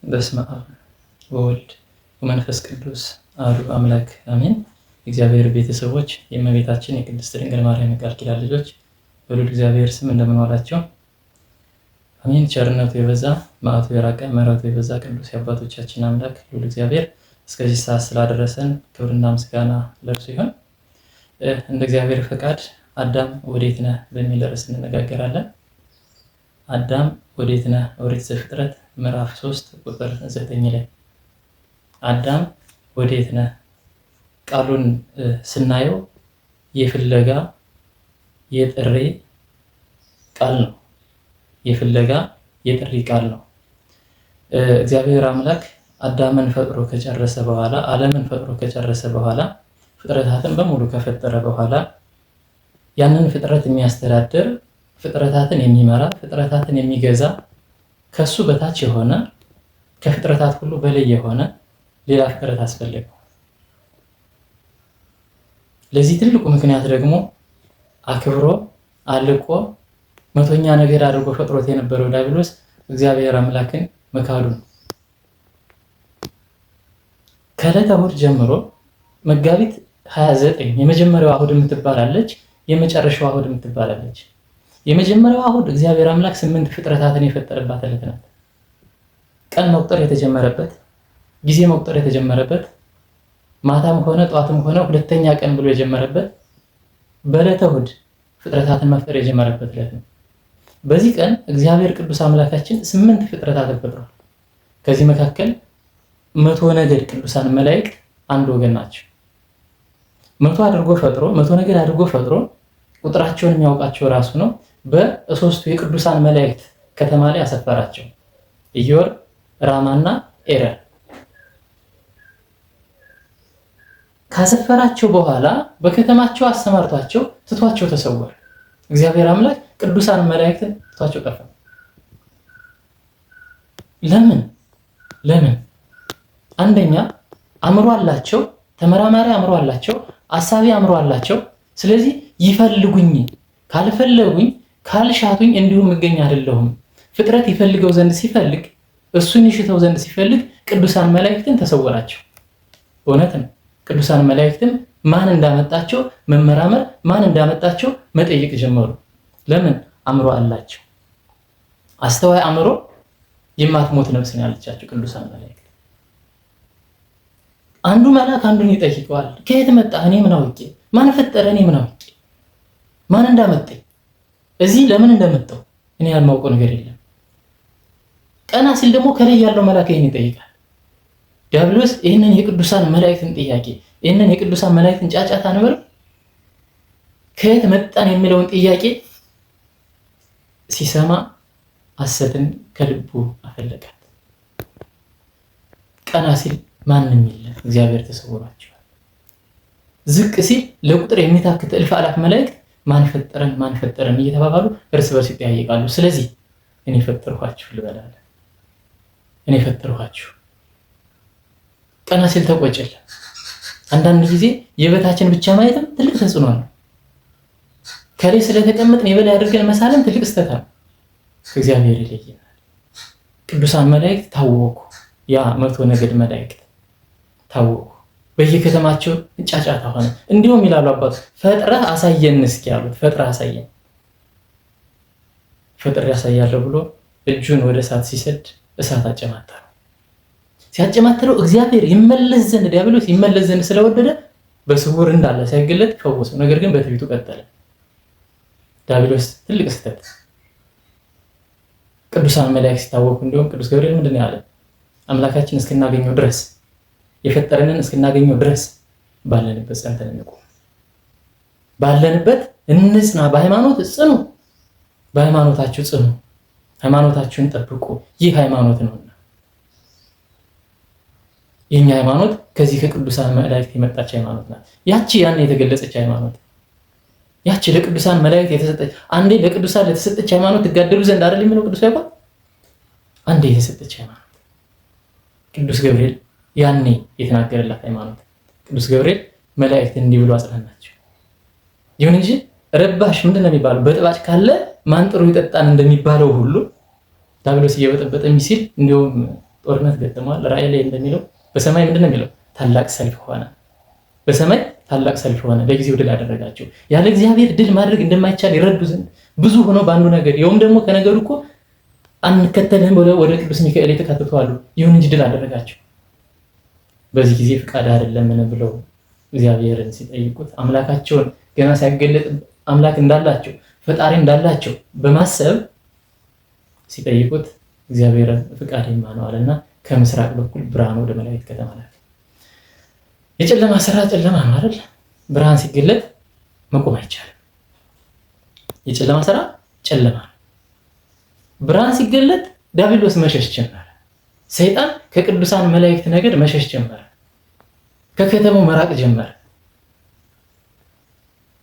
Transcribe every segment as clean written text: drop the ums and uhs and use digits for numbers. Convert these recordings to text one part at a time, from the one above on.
በስመ አብ ወወልድ ወመንፈስ ቅዱስ አሐዱ አምላክ አሜን። እግዚአብሔር ቤተሰቦች፣ የእመቤታችን የቅድስት ድንግል ማርያም የቃል ኪዳን ልጆች በልዑል እግዚአብሔር ስም እንደምን ዋላችሁ? አሜን። ቸርነቱ የበዛ መዓቱ የራቀ ምሕረቱ የበዛ ቅዱስ የአባቶቻችን አምላክ ልዑል እግዚአብሔር እስከዚህ ሰዓት ስላደረሰን ክብርና ምስጋና ለእርሱ ይሁን። እንደ እግዚአብሔር ፈቃድ አዳም ወዴት ነህ በሚል ርዕስ እንነጋገራለን። አዳም ወዴት ነህ? ኦሪት ዘፍጥረት ምዕራፍ 3 ቁጥር 9 ላይ አዳም ወዴት ነህ? ቃሉን ስናየው የፍለጋ የጥሪ ቃል ነው። የፍለጋ የጥሪ ቃል ነው። እግዚአብሔር አምላክ አዳምን ፈጥሮ ከጨረሰ በኋላ ዓለምን ፈጥሮ ከጨረሰ በኋላ ፍጥረታትን በሙሉ ከፈጠረ በኋላ ያንን ፍጥረት የሚያስተዳድር ፍጥረታትን የሚመራ ፍጥረታትን የሚገዛ ከሱ በታች የሆነ ከፍጥረታት ሁሉ በላይ የሆነ ሌላ ፍጥረት አስፈለገው። ለዚህ ትልቁ ምክንያት ደግሞ አክብሮ አልቆ መቶኛ ነገድ አድርጎ ፈጥሮት የነበረው ዲያብሎስ እግዚአብሔር አምላክን መካዱ ነው። ከዕለተ እሑድ ጀምሮ መጋቢት 29 የመጀመሪያው እሑድ የምትባላለች፣ የመጨረሻው እሑድ የምትባላለች። የመጀመሪያው እሑድ እግዚአብሔር አምላክ 8 ፍጥረታትን የፈጠረባት ዕለት ናት። ቀን መቁጠር የተጀመረበት፣ ጊዜ መቁጠር የተጀመረበት፣ ማታም ሆነ ጧትም ሆነ ሁለተኛ ቀን ብሎ የጀመረበት በዕለተ እሑድ ፍጥረታትን መፍጠር የጀመረበት ዕለት ነው። በዚህ ቀን እግዚአብሔር ቅዱስ አምላካችን 8 ፍጥረታትን ፈጥሯል። ከዚህ መካከል 100 ነገድ ቅዱሳን መላእክት አንድ ወገን ናቸው። 100 አድርጎ ፈጥሮ 100 ነገድ አድርጎ ፈጥሮ ቁጥራቸውን የሚያውቃቸው ራሱ ነው። በሶስቱ የቅዱሳን መላእክት ከተማ ላይ አሰፈራቸው፣ ኢዮር፣ ራማና ኤረር። ካሰፈራቸው በኋላ በከተማቸው አሰማርቷቸው ትቷቸው ተሰወረ። እግዚአብሔር አምላክ ቅዱሳን መላእክትን ትቷቸው ጠፋ። ለምን? አንደኛ አእምሮ አላቸው፣ ተመራማሪ አእምሮ አላቸው፣ አሳቢ አእምሮ አላቸው። ስለዚህ ይፈልጉኝ፣ ካልፈለጉኝ ካልሻቱኝ እንዲሁም እገኝ አይደለሁም። ፍጥረት ይፈልገው ዘንድ ሲፈልግ እሱን ይሽተው ዘንድ ሲፈልግ ቅዱሳን መላእክትን ተሰወራቸው። እውነት ነው። ቅዱሳን መላእክትም ማን እንዳመጣቸው መመራመር፣ ማን እንዳመጣቸው መጠየቅ ጀመሩ። ለምን? አእምሮ አላቸው። አስተዋይ አእምሮ የማትሞት ነፍስ ነው ያለቻቸው ቅዱሳን መላእክት። አንዱ መልአክ አንዱን ይጠይቀዋል። ከየት መጣ? እኔ ምን አውቄ? ማን ፈጠረ? እኔ ምን አውቄ? ማን እንዳመጣኝ? እዚህ ለምን እንደመጣው እኔ ያልማውቀው ነገር የለም። ቀና ሲል ደግሞ ከላይ ያለው መልአክ ይሄን ይጠይቃል። ዲያብሎስ ይሄንን የቅዱሳን መላእክትን ጥያቄ፣ ይሄንን የቅዱሳን መላእክትን ጫጫታ ነበር ከየት መጣን የሚለውን ጥያቄ ሲሰማ ሐሰትን ከልቡ አፈለቃት። ቀና ሲል ማንም የለም፣ እግዚአብሔር ተሰውሯቸዋል። ዝቅ ሲል ለቁጥር የሚታክት እልፍ አላፍ መላእክት ማን ፈጠረን እየተባባሉ እርስ በርስ ይጠያየቃሉ። ስለዚህ እኔ ፈጠርኋችሁ ልበላለ፣ እኔ ፈጠርኋችሁ። ቀና ሲል ተቆጨለ። አንዳንድ ጊዜ የበታችን ብቻ ማየትም ትልቅ ተጽዕኖ ነው። ከላይ ስለተቀመጥን የበላይ አድርገን መሳለም ትልቅ ስህተት ነው። ከእግዚአብሔር ይለየናል። ቅዱሳን መላእክት ታወቁ። ያ 100 ነገድ መላእክት ታወቁ። በየከተማቸው ጫጫታ ሆነ። እንዲሁም ይላሉ አባቱ ፈጥረህ አሳየን እስኪ ያሉት፣ ፈጥረህ አሳየን። ፈጥሬ ያሳያለሁ ብሎ እጁን ወደ እሳት ሲሰድ እሳት አጨማተረው። ሲያጨማተረው እግዚአብሔር ይመለስ ዘንድ ዲያብሎስ ይመለስ ዘንድ ስለወደደ በስውር እንዳለ ሳይገለጥ ፈወሰው። ነገር ግን በትዕቢቱ ቀጠለ። ዲያብሎስ ትልቅ ስህተት። ቅዱሳን መላእክት ሲታወቁ እንዲሁም ቅዱስ ገብርኤል ምንድነው ያለ? አምላካችን እስክናገኘው ድረስ የፈጠረንን እስክናገኘው ድረስ ባለንበት ጸንተን እንቁም፣ ባለንበት እንጽና፣ በሃይማኖት ጽኑ፣ በሃይማኖታችሁ ጽኑ፣ ሃይማኖታችሁን ጠብቁ፣ ይህ ሃይማኖት ነውና። የኛ ሃይማኖት ከዚህ ከቅዱሳን መላእክት የመጣች ሃይማኖት ናት። ያቺ ያን የተገለጸች ሃይማኖት፣ ያቺ ለቅዱሳን መላእክት የተሰጠች፣ አንዴ ለቅዱሳን ለተሰጠች ሃይማኖት ትጋደሉ ዘንድ አይደል የሚለው ቅዱስ ያዕቆብ። አንዴ የተሰጠች ሃይማኖት ቅዱስ ገብርኤል ያኔ የተናገረላት ሃይማኖት። ቅዱስ ገብርኤል መላእክትን እንዲህ ብሎ አጽናናቸው። ይሁን እንጂ ረባሽ ምንድነው የሚባለው? በጥባጭ ካለ ማን ጥሩ ይጠጣን እንደሚባለው ሁሉ ዲያብሎስ እየበጠበጠ የሚሲል እንዲሁም ጦርነት ገጥመዋል። ራእይ ላይ እንደሚለው በሰማይ ምንድን ነው የሚለው? ታላቅ ሰልፍ ሆነ። በሰማይ ታላቅ ሰልፍ ሆነ፣ ለጊዜው ድል አደረጋቸው። ያለ እግዚአብሔር ድል ማድረግ እንደማይቻል ይረዱ ዘንድ ብዙ ሆነው በአንዱ ነገር፣ ይኸውም ደግሞ ከነገሩ እኮ አንከተልህም ወደ ቅዱስ ሚካኤል የተካተቱ አሉ። ይሁን እንጂ ድል አደረጋቸው። በዚህ ጊዜ ፍቃድ አይደለምን ብለው እግዚአብሔርን ሲጠይቁት አምላካቸውን ገና ሳይገለጥ አምላክ እንዳላቸው ፈጣሪ እንዳላቸው በማሰብ ሲጠይቁት እግዚአብሔር ፍቃደኛ ነው አለና ከምስራቅ በኩል ብርሃን ወደ መላእክት ከተማ ላከ። የጨለማ ስራ ጨለማ ነው አይደል? ብርሃን ሲገለጥ መቆም አይቻልም። የጨለማ ስራ ጨለማ ነው። ብርሃን ሲገለጥ ዲያብሎስ መሸሽ ጀመረ። ሰይጣን ከቅዱሳን መላእክት ነገድ መሸሽ ጀመረ። ከከተማው መራቅ ጀመረ።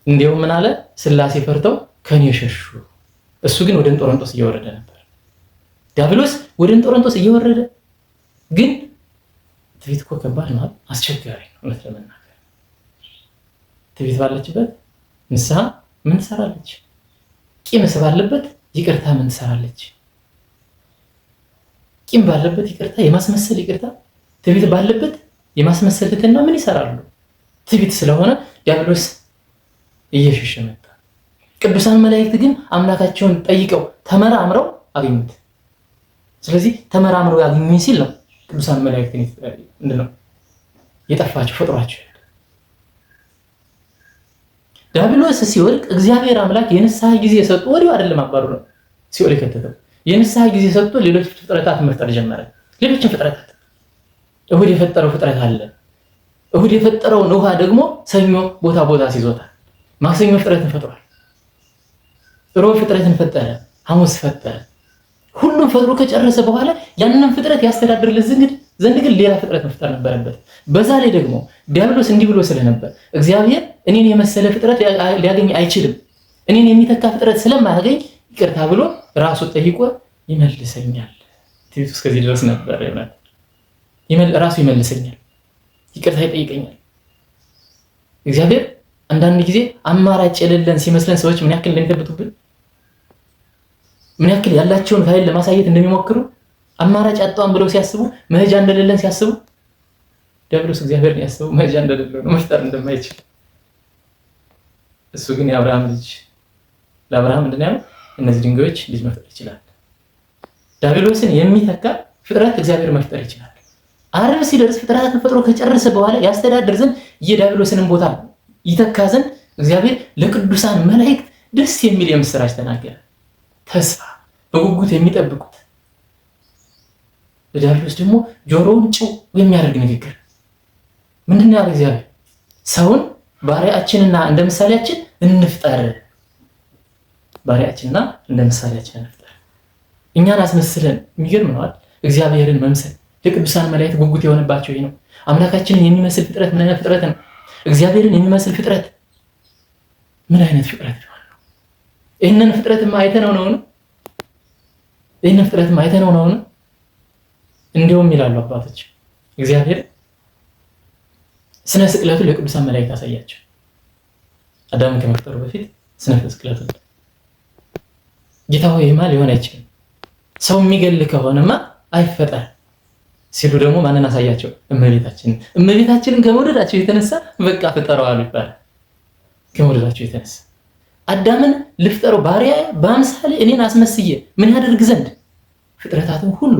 እንዲያው ምን አለ? ሥላሴ ፈርተው ከኔ ሸሹ። እሱ ግን ወደ እንጦሮንጦስ እየወረደ ነበር። ዲያብሎስ ወደ እንጦሮንጦስ እየወረደ ግን ትዕቢት እኮ ከባድ ነው፣ አስቸጋሪ ነው። እውነት ለመናገር ትዕቢት ባለችበት ንስሐ ምን ትሰራለች? ቂም ባለበት ይቅርታ ምን ትሰራለች? ቂም ባለበት ይቅርታ፣ የማስመሰል ይቅርታ፣ ትዕቢት ባለበት የማስመሰል ትሕትና ምን ይሰራሉ? ትዕቢት ስለሆነ ዲያብሎስ እየሸሸ መጣ። ቅዱሳን መላእክት ግን አምላካቸውን ጠይቀው ተመራምረው አገኙት። ስለዚህ ተመራምረው ያገኙኝ ሲል ነው ቅዱሳን መላእክት ምንድነው የጠፋቸው ፈጥሯቸው። ዲያብሎስ ሲወድቅ እግዚአብሔር አምላክ የንስሐ ጊዜ ሰጥቶ ወዲያው አይደለም አባሩ ነው ሲኦል የከተተው። የንስሐ ጊዜ ሰጥቶ ሌሎች ፍጥረታት መፍጠር ጀመረ። ሌሎችን ፍጥረታት እሁድ የፈጠረው ፍጥረት አለ። እሁድ የፈጠረውን ውሃ ደግሞ ሰኞ ቦታ ሲዞታል። ማክሰኞ ፍጥረትን ፈጥሯል። ሮብ ፍጥረትን ፈጠረ። ሐሙስ ፈጠረ። ሁሉም ፈጥሮ ከጨረሰ በኋላ ያንን ፍጥረት ያስተዳድርለት ዘንድ ግን ሌላ ፍጥረት መፍጠር ነበረበት። በዛ ላይ ደግሞ ዲያብሎስ እንዲህ ብሎ ስለነበር እግዚአብሔር እኔን የመሰለ ፍጥረት ሊያገኝ አይችልም፣ እኔን የሚተካ ፍጥረት ስለማያገኝ ይቅርታ ብሎ ራሱ ጠይቆ ይመልሰኛል። ትዕቢቱ እስከዚህ ድረስ ነበር። ራሱ ይመልሰኛል፣ ይቅርታ ይጠይቀኛል። እግዚአብሔር አንዳንድ ጊዜ አማራጭ የሌለን ሲመስለን ሰዎች ምን ያክል እንደሚተብቱብን፣ ምን ያክል ያላቸውን ኃይል ለማሳየት እንደሚሞክሩ፣ አማራጭ አጣን ብለው ሲያስቡ፣ መሄጃ እንደሌለን ሲያስቡ፣ ዲያብሎስ እግዚአብሔርን ያስቡ መሄጃ እንደሌለው ነው፣ መፍጠር እንደማይችል። እሱ ግን የአብርሃም ልጅ ለአብርሃም ምንድን ነው ያለው? እነዚህ ድንጋዮች ልጅ መፍጠር ይችላል። ዲያብሎስን የሚተካ ፍጥረት እግዚአብሔር መፍጠር ይችላል። ዓርብ ሲደርስ ፍጥረታትን ፈጥሮ ከጨረሰ በኋላ ያስተዳድር ዘንድ የዲያብሎስንም ቦታ ይተካ ዘንድ እግዚአብሔር ለቅዱሳን መላእክት ደስ የሚል የምስራች ተናገረ። ተስፋ በጉጉት የሚጠብቁት፣ ለዲያብሎስ ደግሞ ጆሮውን ጭው የሚያደርግ ንግግር ምንድን ነው ያለ እግዚአብሔር? ሰውን ባሪያችንና እንደ ምሳሌያችን እንፍጠር። ባሪያችንና እንደ ምሳሌያችን እንፍጠር። እኛን አስመስለን። የሚገርም ነው አይደል? እግዚአብሔርን መምሰል ለቅዱሳን መላእክት ጉጉት የሆነባቸው ይሄ ነው። አምላካችንን የሚመስል ፍጥረት ምን አይነት ፍጥረት ነው? እግዚአብሔርን የሚመስል ፍጥረት ምን አይነት ፍጥረት ነው? ይህንን ፍጥረትማ አይተነው ነው? ይህንን ፍጥረትማ አይተነው ነው? እንዲሁም ይላሉ አባቶች እግዚአብሔር ስነ ስቅለቱን ለቅዱሳን መላእክት አሳያቸው። አዳምን ከመፍጠሩ በፊት ስነ ስቅለቱን ጌታ ሆይ ይህማ ሊሆን አይችልም፣ ሰው የሚገል ከሆነማ አይፈጠር ሲሉ ደግሞ ማንን አሳያቸው? እመቤታችንን። እመቤታችንን ከመውደዳቸው የተነሳ በቃ ፍጠረው አሉ ይባላል። ከመውደዳቸው የተነሳ አዳምን ልፍጠረው ባሪያ በአምሳሌ እኔን አስመስዬ ምን ያደርግ ዘንድ ፍጥረታትን ሁሉ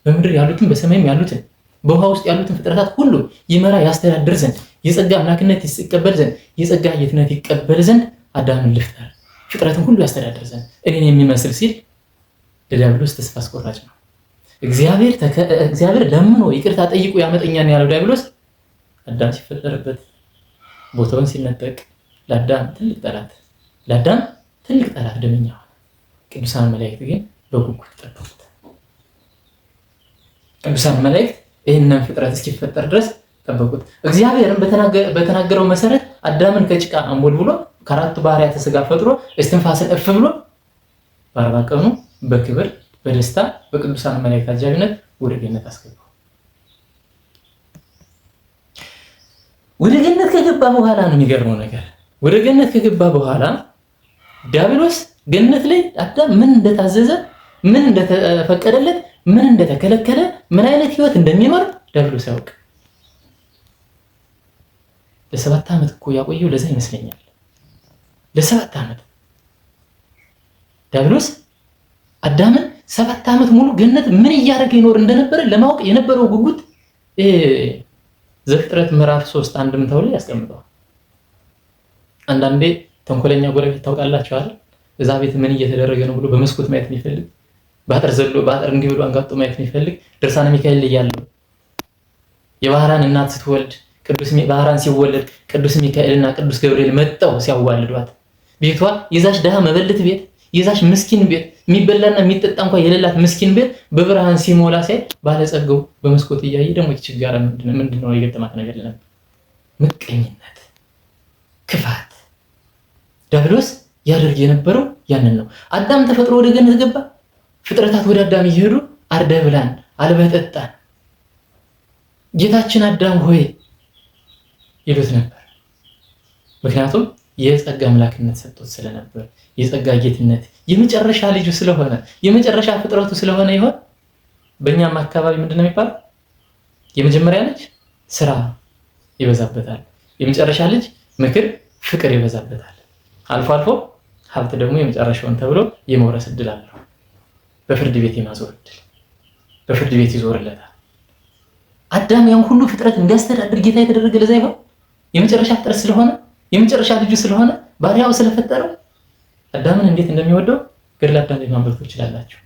በምድር ያሉትን በሰማይም ያሉትን በውሃ ውስጥ ያሉትን ፍጥረታት ሁሉ ይመራ ያስተዳድር ዘንድ የጸጋ አምላክነት ይቀበል ዘንድ የጸጋ ጌትነት ይቀበል ዘንድ አዳምን ልፍጠር ፍጥረትን ሁሉ ያስተዳድር ዘንድ እኔን የሚመስል ሲል ለዲያብሎስ ተስፋ አስቆራጭ ነው። እግዚአብሔር ለምኖ ይቅርታ ጠይቁ ያመጠኛን ያለው ዲያብሎስ አዳም ሲፈጠርበት ቦታውን ሲነጠቅ ለአዳም ትልቅ ጠላት ደመኛ ሆነ። ቅዱሳን መላእክት ግን በጉጉት ጠበቁት። ቅዱሳን መላእክት ይህንን ፍጥረት እስኪፈጠር ድረስ ጠበቁት። እግዚአብሔርም በተናገረው መሰረት አዳምን ከጭቃ አንቦልብሎ ከአራቱ ባህርያተ ሥጋ ፈጥሮ እስትንፋስን እፍ ብሎ በ40 ቀኑ በክብር በደስታ በቅዱሳን መላእክት አጃቢነት ወደ ገነት አስገባው። ወደ ገነት ከገባ በኋላ ነው የሚገርመው ነገር። ወደ ገነት ከገባ በኋላ ዲያብሎስ ገነት ላይ አዳም ምን እንደታዘዘ ምን እንደተፈቀደለት ምን እንደተከለከለ ምን አይነት ህይወት እንደሚኖር ዲያብሎስ ያውቅ። ለ7 ዓመት እኮ ያቆየው ለዛ ይመስለኛል። ለ7 ዓመት ዲያብሎስ አዳምን 7 ዓመት ሙሉ ገነት ምን እያደረገ ይኖር እንደነበረ ለማወቅ የነበረው ጉጉት ዘፍጥረት ምዕራፍ 3 አንድምታው ላይ ያስቀምጠዋል። አንዳንዴ ተንኮለኛ ጎረቤት ታውቃላችሁ አይደል? እዛ ቤት ምን እየተደረገ ነው ብሎ በመስኮት ማየት የሚፈልግ ባጥር ዘሎ ባጥር እንዲህ ብሎ አንጋጦ ማየት የሚፈልግ ድርሳነ ሚካኤል ላይ ያለው የባህራን እናት ስትወልድ ቅዱስ ባህራን ሲወለድ ቅዱስ ሚካኤልና ቅዱስ ገብርኤል መጣው ሲያዋልዷት ቤቷ የዛች ደሃ መበለት ቤት የዛች ምስኪን ቤት የሚበላና የሚጠጣ እንኳን የሌላት ምስኪን ቤት በብርሃን ሲሞላ ሳይ ባለጸጋው በመስኮት እያየ ደግሞ ይችጋራ ምንድነው የገጠማት ነገር ነበር? ምቀኝነት፣ ክፋት። ዲያብሎስ ያደርግ የነበረው ያንን ነው። አዳም ተፈጥሮ ወደ ገነት ገባ። ፍጥረታት ወደ አዳም እየሄዱ አርደህ ብላን አልበህ ጠጣን ጌታችን አዳም ሆይ ይሉት ነበር። ምክንያቱም የጸጋ አምላክነት ሰጥቶት ስለነበር የጸጋ ጌትነት የመጨረሻ ልጁ ስለሆነ የመጨረሻ ፍጥረቱ ስለሆነ ይሆን። በእኛም አካባቢ ምንድነው የሚባለው? የመጀመሪያ ልጅ ስራ ይበዛበታል፣ የመጨረሻ ልጅ ምክር ፍቅር ይበዛበታል፣ አልፎ አልፎ ሀብት ደግሞ የመጨረሻውን ተብሎ የመውረስ እድል አለው። በፍርድ ቤት የማዞር እድል በፍርድ ቤት ይዞርለታል። አዳም ያን ሁሉ ፍጥረት እንዲያስተዳድር ጌታ የተደረገ ለዛ ይሆን? የመጨረሻ ፍጥረት ስለሆነ የመጨረሻ ልጁ ስለሆነ ባሪያው ስለፈጠረው አዳምን እንዴት እንደሚወደው ገድለ አዳም ላይ ማንበብ ትችላላችሁ።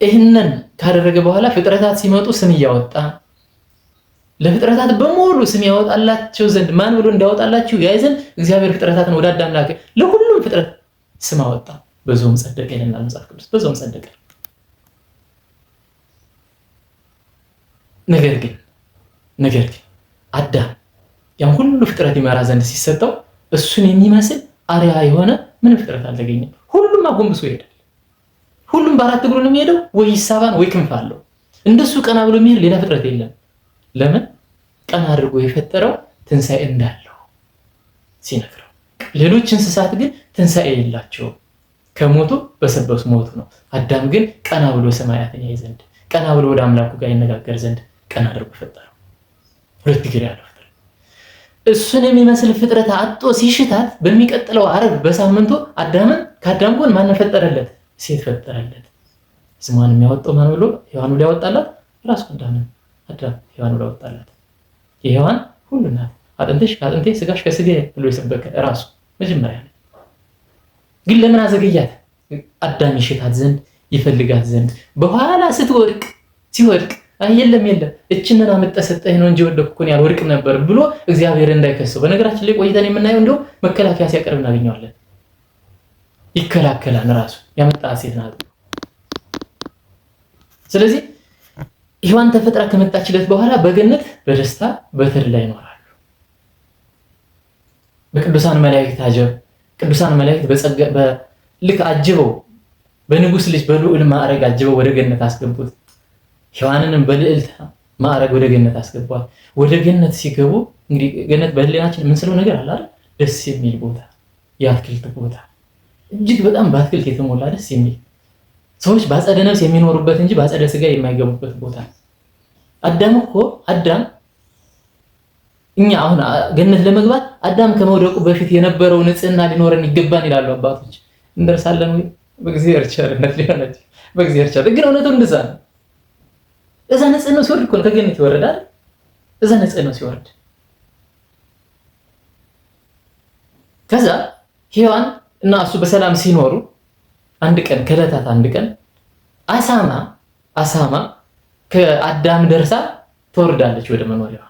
ይህንን ካደረገ በኋላ ፍጥረታት ሲመጡ ስም እያወጣ ለፍጥረታት በሙሉ ስም ያወጣላቸው ዘንድ ማን ብሎ እንዳወጣላችሁ ያይ ዘንድ እግዚአብሔር ፍጥረታትን ወደ አዳም ላከ። ለሁሉም ፍጥረት ስም አወጣ፣ በዛውም ጸደቀ ይለናል መጽሐፍ ቅዱስ። በዛውም ጸደቀ። ነገር ግን አዳም ያን ሁሉ ፍጥረት ይመራ ዘንድ ሲሰጠው እሱን የሚመስል አርያ የሆነ ምንም ፍጥረት አልተገኘም። ሁሉም አጎንብሶ ይሄዳል። ሁሉም በአራት እግሩ ነው የሚሄደው፣ ወይ ይሳባን ወይ ክንፍ አለው። እንደሱ ቀና ብሎ የሚሄድ ሌላ ፍጥረት የለም። ለምን? ቀና አድርጎ የፈጠረው ትንሣኤ እንዳለው ሲነግረው። ሌሎች እንስሳት ግን ትንሣኤ የላቸውም፣ ከሞቱ በሰበሱ ሞቱ ነው። አዳም ግን ቀና ብሎ ሰማያትን ያይ ዘንድ ቀና ብሎ ወደ አምላኩ ጋር ይነጋገር ዘንድ ቀና አድርጎ ፈጠረው። 2 እግር ያለው ፍጥረት እሱን የሚመስል ፍጥረት አጥቶ ሲሽታት በሚቀጥለው ዓርብ በሳምንቱ አዳምን ከአዳም ጎን ማን ፈጠረለት? ሴት ፈጠረለት። ስሟን የሚያወጣው ማን ብሎ? ሔዋን ብሎ ያወጣላት ራሱ አዳም ሔዋን ብሎ ያወጣላት። የሔዋን ሁሉ ናት። አጥንትሽ ከአጥንቴ ስጋሽ ከስጋዬ ብሎ የሰበከ ራሱ መጀመሪያ ነው። ግን ለምን አዘገያት? አዳም ይሽታት ዘንድ ይፈልጋት ዘንድ በኋላ ሲወድቅ የለም እችንን አመጣ ሰጠኝ ነው እንጂ ወደኩ እኮ ያልወድቅ ነበር ብሎ እግዚአብሔር እንዳይከሰው። በነገራችን ላይ ቆይተን የምናየው እንደው መከላከያ ሲያቀርብ እናገኘዋለን። ይከላከላል ራሱ ያመጣ ሴት ናት። ስለዚህ ሔዋን ተፈጥራ ከመጣችለት በኋላ በገነት በደስታ በተድላ ይኖራሉ። በቅዱሳን መላእክት አጀብ ቅዱሳን መላእክት በልክ አጅበው በንጉስ ልጅ በልዑል ማዕረግ አጅበው ወደ ገነት አስገቡት። ሔዋንንም በልዕልት ማዕረግ ወደ ገነት አስገቧት። ወደ ገነት ሲገቡ እንግዲህ ገነት በህሊናችን የምንስለው ነገር አለ አይደል? ደስ የሚል ቦታ፣ የአትክልት ቦታ፣ እጅግ በጣም በአትክልት የተሞላ ደስ የሚል ሰዎች በአጸደ ነፍስ የሚኖሩበት እንጂ በአጸደ ስጋ የማይገቡበት ቦታ። አዳም እኛ አሁን ገነት ለመግባት አዳም ከመውደቁ በፊት የነበረው ንጽህና ሊኖረን ይገባን ይላሉ አባቶች። እንደርሳለን ወይ? በእግዚአብሔር ቸርነት ሊሆነች በእግዚአብሔር ቸርነት ግን እውነቱ እንደዛ ነው። እዛ ንጽህናው ሲወርድ እኮ ነው ከገነት ይወርዳል። እዛ ንጽህናው ሲወርድ ከዛ ሔዋን እና እሱ በሰላም ሲኖሩ አንድ ቀን ከዕለታት አንድ ቀን አሳማ ከአዳም ደርሳ ትወርዳለች ወደ መኖሪያዋ።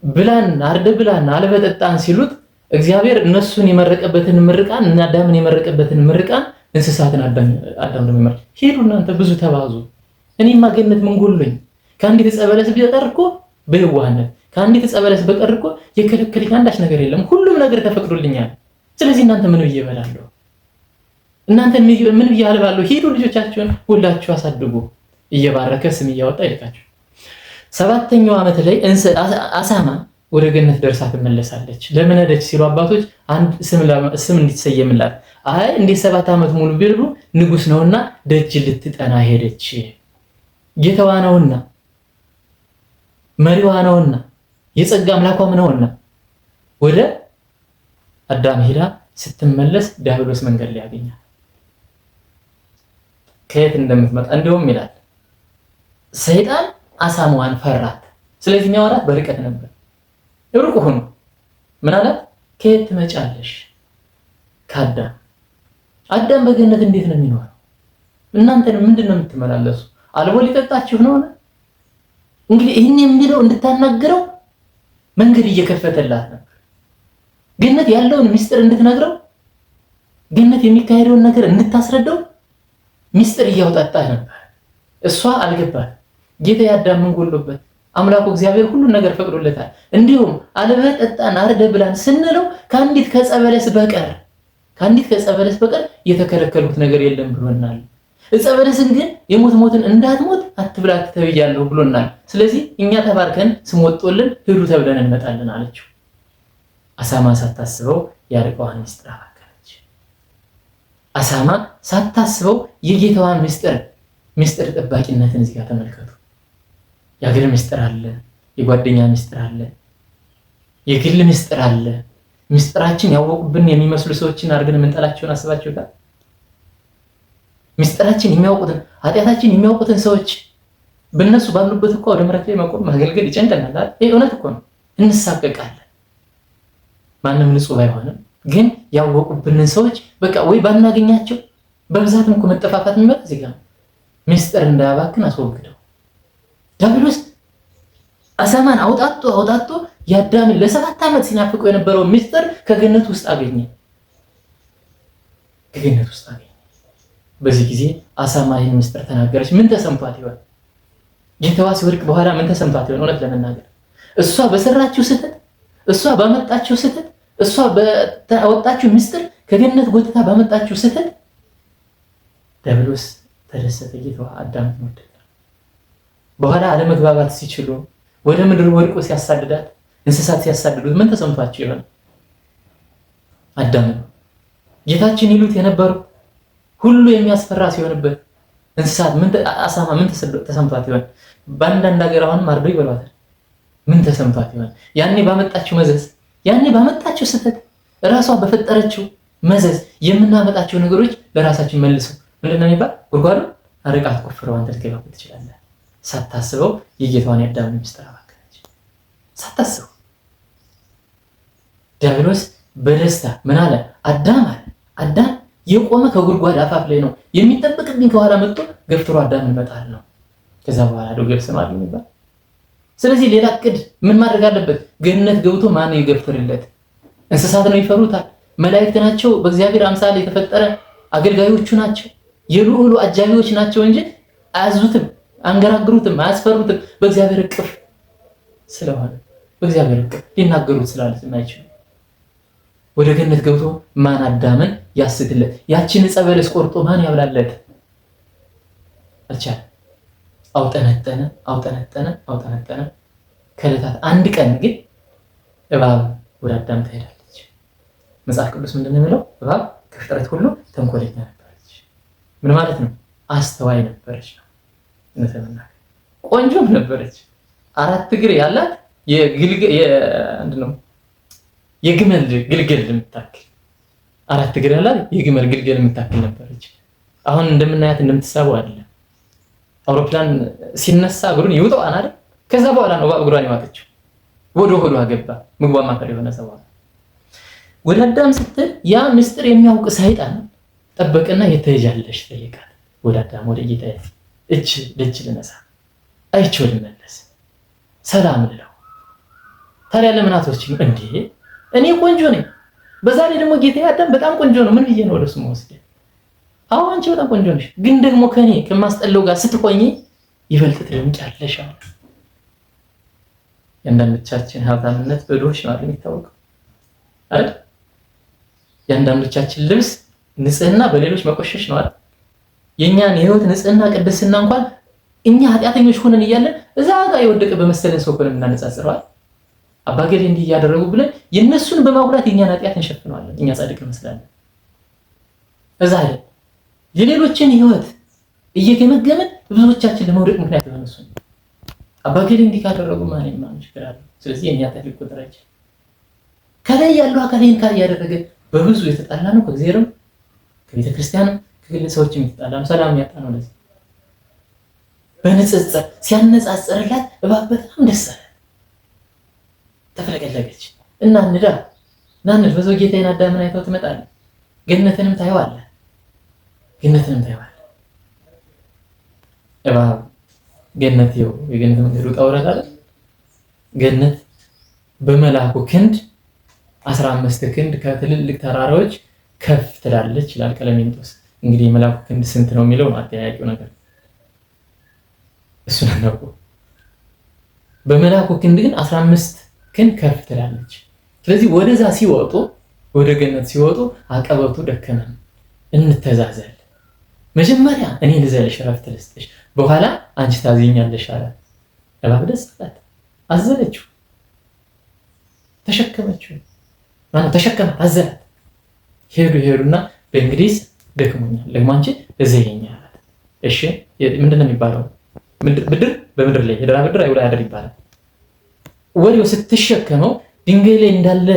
ብላን አርደ ብላን አልበጠጣን ሲሉት እግዚአብሔር እነሱን የመረቀበትን ምርቃን እና አዳምን የመረቀበትን ምርቃን እንስሳትን አዳም ደግሞ ይመርቅ። ሄዱ እናንተ ብዙ ተባዙ፣ እኔማ ገነት ምን ጎሎኝ? ከአንዲት ዕፀ በለስ ቢቀር እኮ በየዋህነት ከአንዲት ዕፀ በለስ በቀር እኮ የከለከለኝ አንዳች ነገር የለም፣ ሁሉም ነገር ተፈቅዶልኛል። ስለዚህ እናንተ ምን ብዬ እበላለሁ? እናንተ ምን ብዬ አልባለሁ? ሄዱ ልጆቻችሁን ሁላችሁ አሳድጉ፣ እየባረከ ስም እያወጣ ይልካችሁ። 7ኛው ዓመት ላይ አሳማ ወደ ገነት ደርሳ ትመለሳለች። ለምን ሄደች ሲሉ አባቶች አንድ ስም እንዲሰየምላት፣ አይ እንደ 7 ዓመት ሙሉ ቢሉ ንጉስ ነውና ደጅ ልትጠና ሄደች። ጌታዋ ነውና መሪዋ ነውና የጸጋ አምላኳም ነውና ወደ አዳም ሄዳ ስትመለስ ዲያብሎስ መንገድ ላይ ያገኛል። ከየት እንደምትመጣ እንደውም ይላል ሰይጣን አሳማዋን ፈራት። ስለዚህ የሚያወራት በርቀት ነበር። ሩቅ ሆኖ ምን አላት? ከየት ትመጫለሽ? ከአዳም። አዳም በገነት እንዴት ነው የሚኖረው? እናንተ ምንድን ነው የምትመላለሱ? አልቦ ሊጠጣችሁ ነው? እንግዲህ ይህን የሚለው እንድታናግረው መንገድ እየከፈተላት ነበር። ገነት ያለውን ምስጢር እንድትነግረው፣ ገነት የሚካሄደውን ነገር እንድታስረዳው ምስጢር እያወጣጣ ነበር። እሷ አልገባት። ጌታ የአዳም ምን ጎሎበት? አምላኩ እግዚአብሔር ሁሉን ነገር ፈቅዶለታል። እንዲሁም አልበህ ጠጣን አርደህ ብላን ስንለው ከአንዲት ከጸበለስ በቀር የተከለከሉት ነገር የለም ብሎናል። ጸበለስን ግን ሞትን እንዳትሞት አትብላ ተብያለሁ ብሎናል። ስለዚህ እኛ ተባርከን ስም ወጥቶልን ሂዱ ተብለን እንመጣለን አለችው። አሳማ ሳታስበው ያርቀዋን ምስጢር አባከነች። አሳማ ሳታስበው የጌታዋን ምስጢር ጠባቂነትን እዚህ ጋር ተመልከቱ። የአገር ምስጢር አለ፣ የጓደኛ ምስጢር አለ፣ የግል ምስጢር አለ። ምስጢራችን ያወቁብን የሚመስሉ ሰዎችን አድርገን የምንጠላቸውን አስባችሁታል? ምስጢራችን የሚያውቁትን ኃጢአታችን የሚያውቁትን ሰዎች በእነሱ ባሉበት እኮ ወደ ምሕረት ላይ መቆም ማገልገል ይጨንቀናል። ይሄ እውነት እኮ ነው። እንሳቀቃለን። ማንም ንጹህ ባይሆንም ግን ያወቁብንን ሰዎች በቃ ወይ ባናገኛቸው በብዛትም እኮ መጠፋፋት የሚመጣ እዚህ ጋር ምስጢር እንዳያባክን አስወግደው። ዲያብሎስ አሳማን አውጣቶ የአዳምን ለ7 ዓመት ሲናፍቀው የነበረው ምስጢር ከገነት ውስጥ አገኘ። በዚህ ጊዜ አሳማ ይህን ምስጢር ተናገረች። ምን ተሰምቷት ይሆን? ጌታዋ ሲወድቅ በኋላ ምን ተሰምቷት ይሆን? እውነት ለመናገር እሷ በሰራችው ስህተት፣ እሷ ባመጣችው ስህተት፣ እሷ በወጣችው ምስጢር ከገነት ጎትታ ባመጣችው ስህተት ዲያብሎስ ተደሰተ። ጌታዋ አዳም ወደቀ። በኋላ አለመግባባት ሲችሉ ወደ ምድር ወድቆ ሲያሳድዳት፣ እንስሳት ሲያሳድዱት ምን ተሰምቷቸው ይሆን? አዳም ጌታችን ይሉት የነበሩ ሁሉ የሚያስፈራ ሲሆንበት እንስሳት አሳማ ምን ተሰምቷት ይሆን? በአንዳንድ ሀገር አሁንም አርዶ ይበሏታል። ምን ተሰምቷት ይሆን? ያኔ ባመጣችው መዘዝ፣ ያኔ ባመጣችው ስህተት፣ ራሷ በፈጠረችው መዘዝ የምናመጣቸው ነገሮች ለራሳችን መልሰው ምንድነው የሚባል ጉድጓዱ አርቃት ቆፍረው አንተ ልትገባበት ትችላለህ። ሳታስበው የጌታዋን የአዳምን ምስጢር አባከነች። ሳታስበው ዲያብሎስ በደስታ ምን አለ? አዳም የቆመ ከጉድጓድ አፋፍ ላይ ነው የሚጠብቅብኝ፣ ከኋላ መጥቶ ገፍትሮ አዳምን መጣል ነው። ከዛ በኋላ ነው ገብስ ነው አይደል የሚባል። ስለዚህ ሌላ እቅድ ምን ማድረግ አለበት? ገነት ገብቶ ማን ይገፍትርለት? እንስሳት ነው ይፈሩታል። መላእክት ናቸው፣ በእግዚአብሔር አምሳል የተፈጠረ አገልጋዮቹ ናቸው፣ የልዑሉ አጃቢዎች ናቸው እንጂ አያዙትም፣ አንገራግሩትም፣ አያስፈሩትም። በእግዚአብሔር እቅፍ ስለሆነ በእግዚአብሔር እቅፍ ሊናገሩት ስላሉት አይችሉም። ወደ ገነት ገብቶ ማን አዳምን ያስትለት? ያችን ዕፀ በለስ ቆርጦ ማን ያብላለት? አልቻለም። አውጠነጠነ። ከዕለታት አንድ ቀን ግን እባብ ወደ አዳም ትሄዳለች። መጽሐፍ ቅዱስ ምንድን ነው የሚለው? እባብ ከፍጥረት ሁሉ ተንኮለኛ ነበረች። ምን ማለት ነው? አስተዋይ ነበረች ነው። እነተመናከ ቆንጆም ነበረች። 4 እግር ያላት የግመል ግልገል የምታክል 4 እግር ያላት የግመል ግልገል የምታክል ነበረች። አሁን እንደምናያት እንደምትሳበው አይደለም። አውሮፕላን ሲነሳ እግሩን ይውጣው አይደል? ከዛ በኋላ ነው እግሯን ያወጣችው። ወደ ሆዷ ገባ። ምግቧ ማከር የሆነ ሰው ወደ አዳም ስትል ያ ምስጢር የሚያውቅ ሰይጣን ጠበቀና የተሄጃለሽ ጠይቃት። ወደ አዳም ወደ ጌታ እጅ ለእጅ ልነሳ አይቼው ልመለስ ሰላም ልለው። ታዲያ ለምን አትወስጂኝ? እንዴ እኔ ቆንጆ ነኝ፣ በዛ ላይ ደግሞ ጌታ አዳም በጣም ቆንጆ ነው። ምን ብዬ ነው ወደሱ መወስደ? አዎ አንቺ በጣም ቆንጆ ነሽ፣ ግን ደግሞ ከኔ ከማስጠለው ጋር ስትቆኚ ይበልጥ ትደምቂያለሽ አለ። የአንዳንዶቻችን ሀብታምነት በድሆች ነው የሚታወቀው አይደል? የአንዳንዶቻችን ልብስ ንጽህና በሌሎች መቆሸሽ ነው አይደል? የኛን የህይወት ንጽህና ቅድስና እንኳን እኛ ኃጢአተኞች ሆነን እያለን እዛ ጋር የወደቀ በመሰለን ሰው ሆነን እናነጻጽረዋል። አባገሌ እንዲህ እያደረጉ ብለን የነሱን በማጉላት የኛን ኃጢአት እንሸፍነዋለን። እኛ ጻድቅ እንመስላለን። እዛ አይደል የሌሎችን ህይወት እየገመገመን ብዙዎቻችን ለመውደቅ ምክንያት የሆነ እሱ ነው። አባገሌ እንዲህ ካደረጉ ማን ችግር አለው? ስለዚህ የኛ ኃጢአት ሊቆጠር አይችልም። ከላይ ያለው አካል ይሄን ያደረገ በብዙ የተጣላ ነው። ከእግዚአብሔርም ከቤተ ክርስቲያንም ከግለሰቦችም የተጣላ ነው። ሰላም ያጣ ነው። ለዚህ በንጽጽር ሲያነጻጽርላት እባብ በጣም ደስ አለ፣ ተፈለቀለቀች እና ናንድ በዛው ጌታዬን አዳምን አይተው ትመጣለህ፣ ገነትንም ታየዋለህ። እባብ ገነት ይኸው የገነት መንገድ ውጣ ውረድ አለ። ገነት በመላኩ ክንድ 15 ክንድ ከትልልቅ ተራራዎች ከፍ ትላለች ይላል ቀለሜንጦስ። እንግዲህ የመላኩ ክንድ ስንት ነው የሚለው ነው አጠያያቂው ነገር። እሱን ነው በመላኩ ክንድ ግን 15 ክንድ ከፍ ትላለች። ስለዚህ ወደዛ ሲወጡ ወደ ገነት ሲወጡ አቀበቱ ደከመን፣ እንተዛዘል። መጀመሪያ እኔ ልዘልሽ ረፍት ልስጥሽ፣ በኋላ አንቺ ታዝኛለሽ አለ። እባብ ደስ አላት፣ አዘለችው፣ ተሸከመችው። ተሸከማት፣ አዘላት። ሄዱና በእንግዲህ ደክሞኛል፣ ደግሞ አንቺ እዘይኛ አላት። እሺ ምንድን ነው የሚባለው? ብድር በምድር ላይ የደራ ብድር አይውላ ያድር ይባላል። ወዲያው ስትሸከመው ድንጋይ ላይ እንዳለ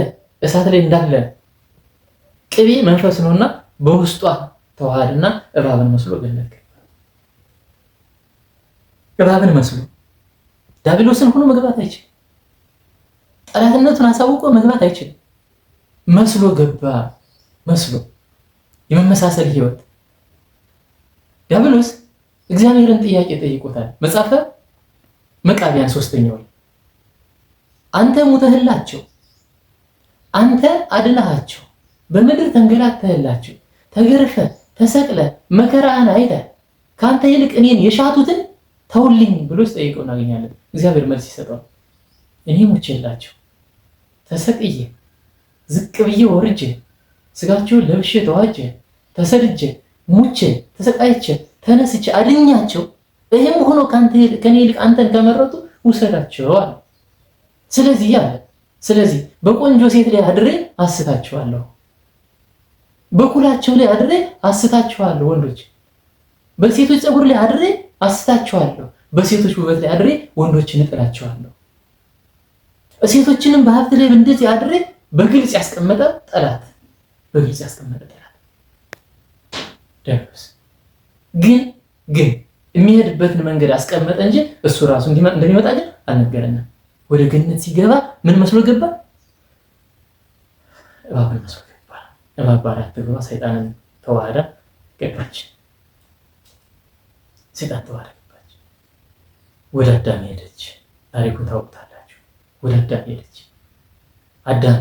እሳት ላይ እንዳለ ቅቤ መንፈስ ነውና በውስጧ ተዋሃደና እባብን መስሎ ገነት ገባ። እባብን መስሎ ዲያብሎስን ሆኖ መግባት አይችልም። ጠላትነቱን አሳውቆ መግባት አይችልም። መስሎ ገባ። መስሎ የመመሳሰል ህይወት። ዲያብሎስ እግዚአብሔርን ጥያቄ ጠይቆታል። መጽሐፈ መቃብያን 3ኛው አንተ ሙተህላቸው፣ አንተ አድነሃቸው፣ በምድር ተንገላተህላቸው፣ ተገርፈ ተሰቅለ መከራህን አይተህ ከአንተ ይልቅ እኔን የሻቱትን ተውልኝ ብሎ ሲጠይቀው እናገኛለን። እግዚአብሔር መልስ ይሰጠዋል። እኔ ሙቼላቸው ተሰቅዬ ዝቅ ብዬ ወርጄ ስጋቸውን ለብሼ ተዋጄ ተሰድጄ ሙቼ ተሰቃይቼ ተነስቼ አድኛቸው፣ ይሄም ሆኖ ከኔ ይልቅ አንተን ከመረጡ ውሰዳቸው አለ። ስለዚህ በቆንጆ ሴት ላይ አድሬ አስታቸዋለሁ፣ በኩላቸው ላይ አድሬ አስታቸዋለሁ። ወንዶች በሴቶች ፀጉር ላይ አድሬ አስታቸዋለሁ፣ በሴቶች ውበት ላይ አድሬ ወንዶችን እጥላቸዋለሁ። ሴቶችንም በሀብት ላይ እንደዚህ አድሬ በግልጽ ያስቀመጠ ጠላት ዲያብሎስ ግን የሚሄድበትን መንገድ አስቀመጠ እንጂ እሱ ራሱ እንደሚመጣ ግን አልነገረንም። ወደ ገነት ሲገባ ምን መስሎ ገባ? እባብን መስሎ ገባ። እባብ በአራት እግሯ ሰይጣንን ተዋህዳ ገባች። ሰይጣን ተዋህዳ ገባች። ወደ አዳም ሄደች። ታሪኩን ታውቁታላችሁ። ወደ አዳም ሄደች። አዳም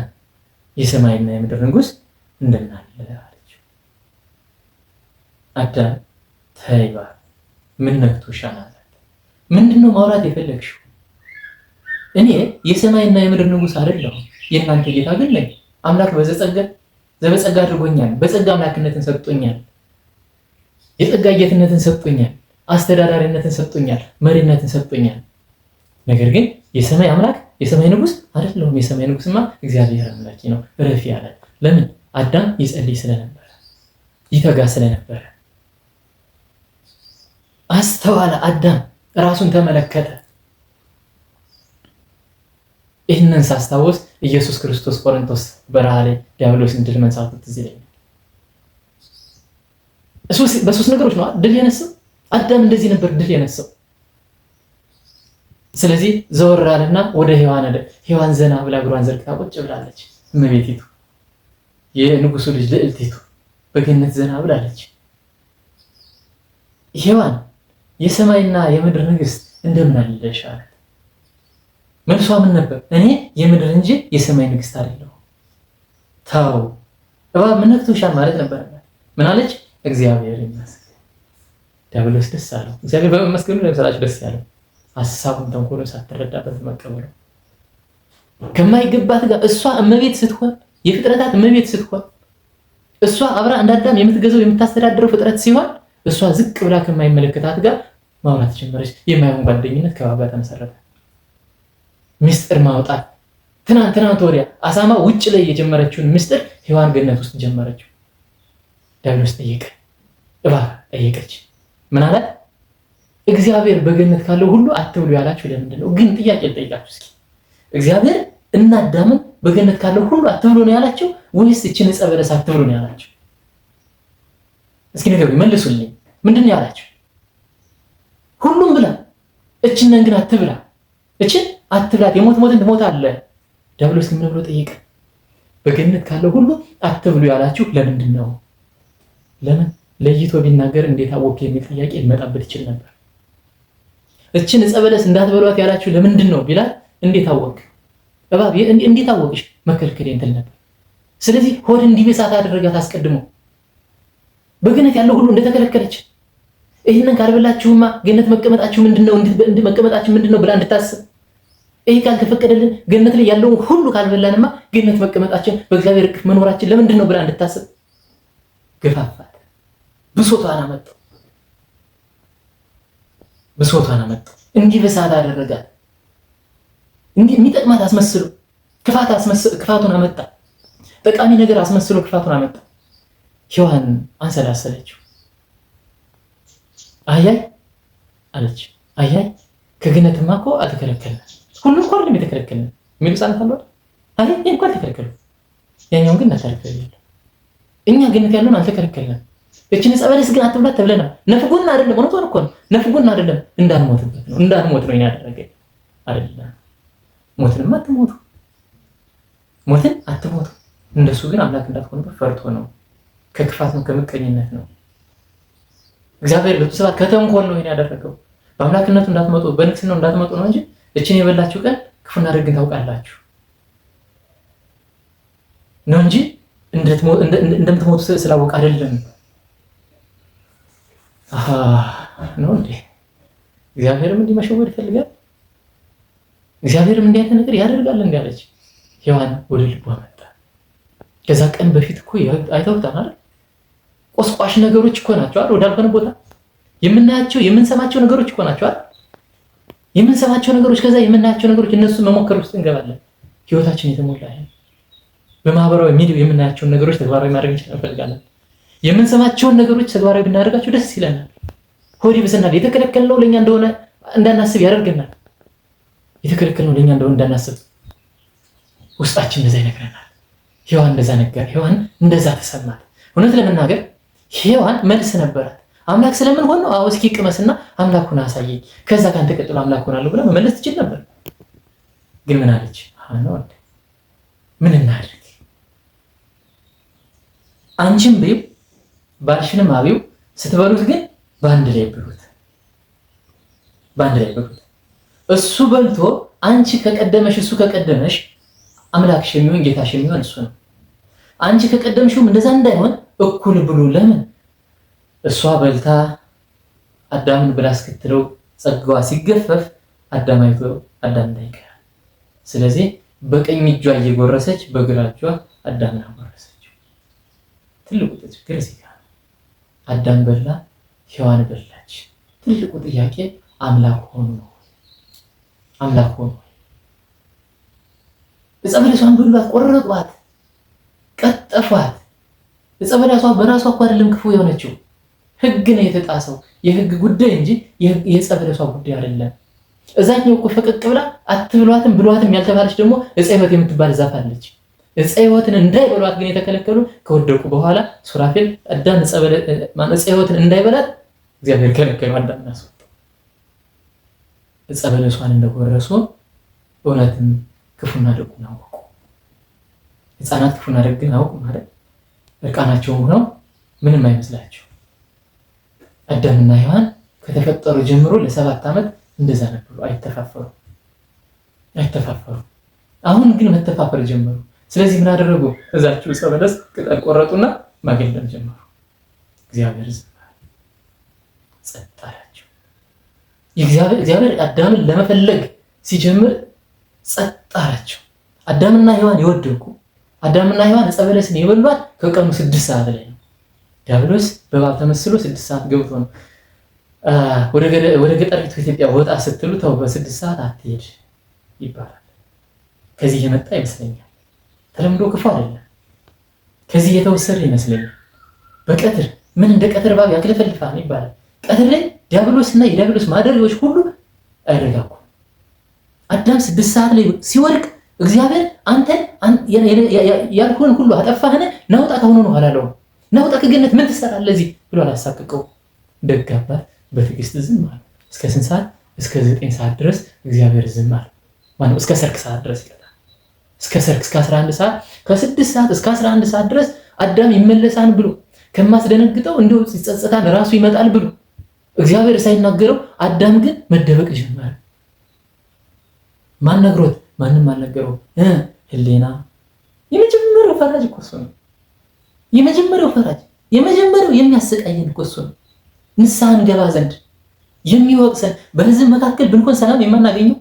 የሰማይና የምድር ንጉስ እንደምን አለ አለችው። አዳም ተይባ ምን ነክቶሻል አላት። ምንድነው ማውራት የፈለግሽው? እኔ የሰማይና የምድር ንጉስ አይደለሁም፣ የእናንተ ጌታ ግን ነኝ። አምላክ ዘበጸጋ አድርጎኛል። በጸጋ አምላክነትን ሰጥቶኛል። የጸጋ ጌትነትን ሰጥቶኛል። አስተዳዳሪነትን ሰጥቶኛል። መሪነትን ሰጥቶኛል። ነገር ግን የሰማይ አምላክ የሰማይ ንጉስ አይደለሁም። የሰማይ ንጉስማ እግዚአብሔር አምላኪ ነው። ረፊ ያለ ለምን? አዳም ይጸልይ ስለነበረ፣ ይተጋ ስለነበረ አስተዋለ። አዳም ራሱን ተመለከተ። ይህንን ሳስታውስ ኢየሱስ ክርስቶስ ቆሮንቶስ በረሃ ላይ ዲያብሎስን ድል መንሳቱ ትዝ ይለኛል። በሶስት ነገሮች ነው ድል የነሳው። አዳም እንደዚህ ነበር ድል የነሳው። ስለዚህ ዘወር አለና ወደ ሔዋን ሄደ። ሔዋን ዘና ብላ እግሯን ዘርግታ ቁጭ ብላለች። እመቤቲቱ የንጉሱ ልጅ ልዕልቲቱ በገነት ዘና ብላለች። ሔዋን የሰማይና የምድር ንግስት እንደምን አለሽ አለ። መልሷ ምን ነበር? እኔ የምድር እንጂ የሰማይ ንግስት አይደለሁ። ታው እባብ ምን ነክቶሻል ማለት ነበር። ምን አለች? እግዚአብሔር ይመስገን። ዲያብሎስ ደስ አለው። እግዚአብሔር በመመስገኑ ለምሳሌ ደስ ያለው ሐሳቡን ተንኮሎ ሳትረዳበት መቀበሉ ከማይገባት ጋር እሷ እመቤት ስትሆን የፍጥረታት እመቤት ስትሆን እሷ አብራ እንዳዳም የምትገዛው የምታስተዳድረው ፍጥረት ሲሆን እሷ ዝቅ ብላ ከማይመለከታት ጋር ማውራት ጀመረች። የማይሆን ጓደኝነት ከባባ ተመሰረተ። ሚስጥር ማውጣት፣ ትናንት ወዲያ አሳማ ውጭ ላይ የጀመረችውን ምስጢር ሔዋን ገነት ውስጥ ጀመረችው። ዲያብሎስ ጠየቀ፣ እባብ ጠየቀች። ምን አላት? እግዚአብሔር በገነት ካለው ሁሉ አትብሉ ያላችሁ ለምንድን ነው? ግን ጥያቄ ልጠይቃችሁ እስኪ፣ እግዚአብሔር እና አዳምን በገነት ካለው ሁሉ አትብሉ ነው ያላቸው ወይስ እችን ዕፀ በለስ አትብሉ ነው ያላቸው? እስኪ ንገሩኝ፣ መልሱልኝ። ምንድን ነው ያላቸው? ሁሉም ብላ፣ እችን ግን አትብላ፣ እችን አትብላት፣ የሞትን ትሞታለህ። ዲያብሎስ ምን ብሎ ጠየቀ? በገነት ካለው ሁሉ አትብሉ ያላችሁ ለምንድን ነው? ለምን ለይቶ ቢናገር እንዴት አወቅ የሚል ጥያቄ ሊመጣበት ይችል ነበር። እችን ዕፀ በለስ እንዳትበሏት ያላችሁ ለምንድን ነው ቢላል እንዴት አወቅ? እባብ እንዴት አወቅሽ? መከልከል እንትን ነበር። ስለዚህ ሆድ እንዲበሳት አደረጋት አስቀድሞ። በገነት ያለው ሁሉ እንደተከለከለች ይህንን ካልበላችሁማ ገነት መቀመጣችሁ ምንድነው? መቀመጣችሁ ምንድነው ብላ እንድታስብ፣ ይሄ ካልተፈቀደልን ገነት ላይ ያለውን ሁሉ ካልበላንማ ገነት መቀመጣችን በእግዚአብሔር እቅፍ መኖራችን ለምንድነው ብላ እንድታስብ ገፋፋት። ብሶቷን አመጣው። እንዲበሳት አደረጋት። የሚጠቅማት አስመስሎ ክፋቱን አመጣ። ጠቃሚ ነገር አስመስሎ ክፋቱን አመጣ። ሔዋን አንሰላሰለችው። አያይ አለች። አያይ ከገነትማ እኮ አልተከለከልንም። ሁሉም እኮ አይደለም የተከለከልን የሚሉ ሕፃናት አሉ። አይ እንኳን አልተከለከሉም፣ ያኛውን ግን አልተከለከልንም። እኛ ገነት ያለውን አልተከለከልንም። እችን ዕፀ በለስ ግን አትብላት ተብለናል። ነፍጎና አይደለም፣ እውነቱን እኮ ነው። ነፍጎና አይደለም፣ እንዳንሞትበት ነው። እንዳንሞት ነው ያደረገኝ አይደለም። ሞትን አትሞቱ። እንደሱ ግን አምላክ እንዳትሆንበት ፈርቶ ነው። ከክፋት ነው፣ ከምቀኝነት ነው። እግዚአብሔር በተሰባት ከተንኮል ነው ይሄን ያደረገው። በአምላክነቱ እንዳትመጡ በንግስናው እንዳትመጡ ነው እንጂ እችን የበላችሁ ቀን ክፉና ደግን ታውቃላችሁ ነው እንጂ እንደምትሞቱ ስላወቅ አይደለም። ነው እንዴ? እግዚአብሔርም እንዲህ መሸወድ ይፈልጋል። እግዚአብሔርም እንዲህ አይነት ነገር ያደርጋል እንዳለች ሔዋን ወደ ልቧ መጣ። ከዛ ቀን በፊት እኮ አይተውታል አይደል? ቆስቋሽ ነገሮች እኮ ናቸው አይደል? ወዳልሆነ ቦታ የምናያቸው የምንሰማቸው ነገሮች እኮ ናቸው አይደል? የምንሰማቸው ነገሮች ከዛ የምናያቸው ነገሮች እነሱን መሞከር ውስጥ እንገባለን። ህይወታችን የተሞላ ይሄ በማህበራዊ ሚዲያ የምናያቸውን ነገሮች ተግባራዊ ማድረግ እንፈልጋለን። የምንሰማቸውን ነገሮች ተግባራዊ ብናደርጋቸው ደስ ይለናል። ሆድ ይብሰናል። የተከለከልነው ለኛ እንደሆነ እንዳናስብ ያደርገናል። የተከለከልነው ለኛ እንደሆነ እንዳናስብ ውስጣችን እንደዛ ይነግረናል። ሔዋን እንደዛ ነገር ሔዋን እንደዛ ተሰማት። እውነት ለመናገር ሔዋን መልስ ነበራት። አምላክ ስለምን ሆነ ነው? አዎ እስኪ ቅመስና አምላክ ሆነ አሳየኝ፣ ከዛ ካንተ ቀጥሎ አምላክ ሆናለሁ ብላ መመለስ ትችል ነበር። ግን ምን አለች? ምን እናድርግ? አንቺም በይው ባልሽንም አብዩ፣ ስትበሉት ግን በአንድ ላይ ብሉት። እሱ በልቶ አንቺ ከቀደመሽ እሱ ከቀደመሽ አምላክሽ የሚሆን ጌታሽ የሚሆን እሱ ነው። አንቺ ከቀደምሽውም እንደዛ እንዳይሆን እኩል ብሉ። ለምን? እሷ በልታ አዳምን ብላ እስክትለው ጸጋዋ ሲገፈፍ አዳም እንዳይቀር። ስለዚህ በቀኝ እጇ እየጎረሰች በግራ እጇ አዳምን አጎረሰችው። ትልቁ ችግር እዚህ ጋር ነው። አዳም በላ፣ ሔዋን በላች። ትልቁ ጥያቄ አምላክ ሆኖ ነው? ዕፀ በለሷን በሏት፣ ቆረጧት፣ ቀጠፏት። ዕፀ በለሷ በራሷ እኮ አይደለም ክፉ የሆነችው፣ ህግ ነው የተጣሰው። የህግ ጉዳይ እንጂ የዕፀ በለሷ ጉዳይ አይደለም። እዛኛው እኮ ፈቀቅ ብላ አትብሏትም ብሏትም ያልተባለች ደግሞ ዕፀ ሕይወት የምትባል ዛፍ አለች። ዕፀ ሕይወትን እንዳይበሏት ግን የተከለከሉ ከወደቁ በኋላ ሱራፌል አዳም ዕፀ ሕይወትን እንዳይበላት እግዚአብሔር ከለከለው። አዳም አስወጣው። ዕፀ በለሷን እንደጎረሱ እውነትም ክፉና ደጉን አወቁ። ሕፃናት ክፉና ደግን አወቁ ማለት እርቃናቸው ሆነው ምንም አይመስላቸው። አዳምና ሔዋን ከተፈጠሩ ጀምሮ ለ7 ዓመት እንደዛ ነበሩ። አይተፋፈሩ። አሁን ግን መተፋፈር ጀመሩ። ስለዚህ ምን አደረጉ? እዛቸው ዕፀ በለስ ቅጠል ቆረጡና ማገልገል ጀመሩ። እግዚአብሔር ጸጥ አላቸው። እግዚአብሔር አዳምን ለመፈለግ ሲጀምር ጸጥ አላቸው። አዳምና ሔዋን የወደቁ አዳምና ሔዋን ዕፀ በለስን የበሏት ከቀኑ 6 ሰዓት ላይ ነው። ዲያብሎስ በእባብ ተመስሎ 6 ሰዓት ገብቶ ነው ወደ ገጠሪቱ ኢትዮጵያ ወጣ ስትሉ ተው በ6 ሰዓት አትሄድ ይባላል። ከዚህ የመጣ ይመስለኛል። ተለምዶ ክፉ አይደለም። ከዚህ የተወሰደ ይመስለኛል። በቀትር ምን እንደ ቀትር እባብ ያክለፈልፋል ይባላል። ቀትር ላይ ዲያብሎስና የዲያብሎስ ማደሪያዎች ሁሉ አይረጋጉም። አዳም 6 ሰዓት ላይ ሲወድቅ እግዚአብሔር አንተ ያልሆን ሁሉ አጠፋህን ናውጣ ከሆነ ነው አላለውም። ናውጣ ከገነት ምን ትሰራለህ እዚህ ብሎ አላሳቀቀው። ደግ አባት በትዕግስት ዝም አለ። እስከ ስንት ሰዓት? እስከ 9 ሰዓት ድረስ እግዚአብሔር ዝም አለ። ማነው? እስከ ሰርክ ሰዓት ድረስ ይላል። እስከ ሰርክ እስከ 11 ሰዓት ከ6 ሰዓት እስከ 11 ሰዓት ድረስ አዳም ይመለሳል ብሎ ከማስደነግጠው እንደው ሲጸጸታል ራሱ ይመጣል ብሎ እግዚአብሔር ሳይናገረው አዳም ግን መደበቅ ጀመረ። ማን ነግሮት? ማንም አልነገረው። ህሊና የመጀመሪያው ፈራጅ እኮ እሱ ነው። የመጀመሪያው ፈራጅ፣ የመጀመሪያው የሚያሰቃየን እኮ እሱ ነው። ንስሐ እንገባ ዘንድ የሚወቅሰን፣ በህዝብ መካከል ብንኮን ሰላም የማናገኘው፣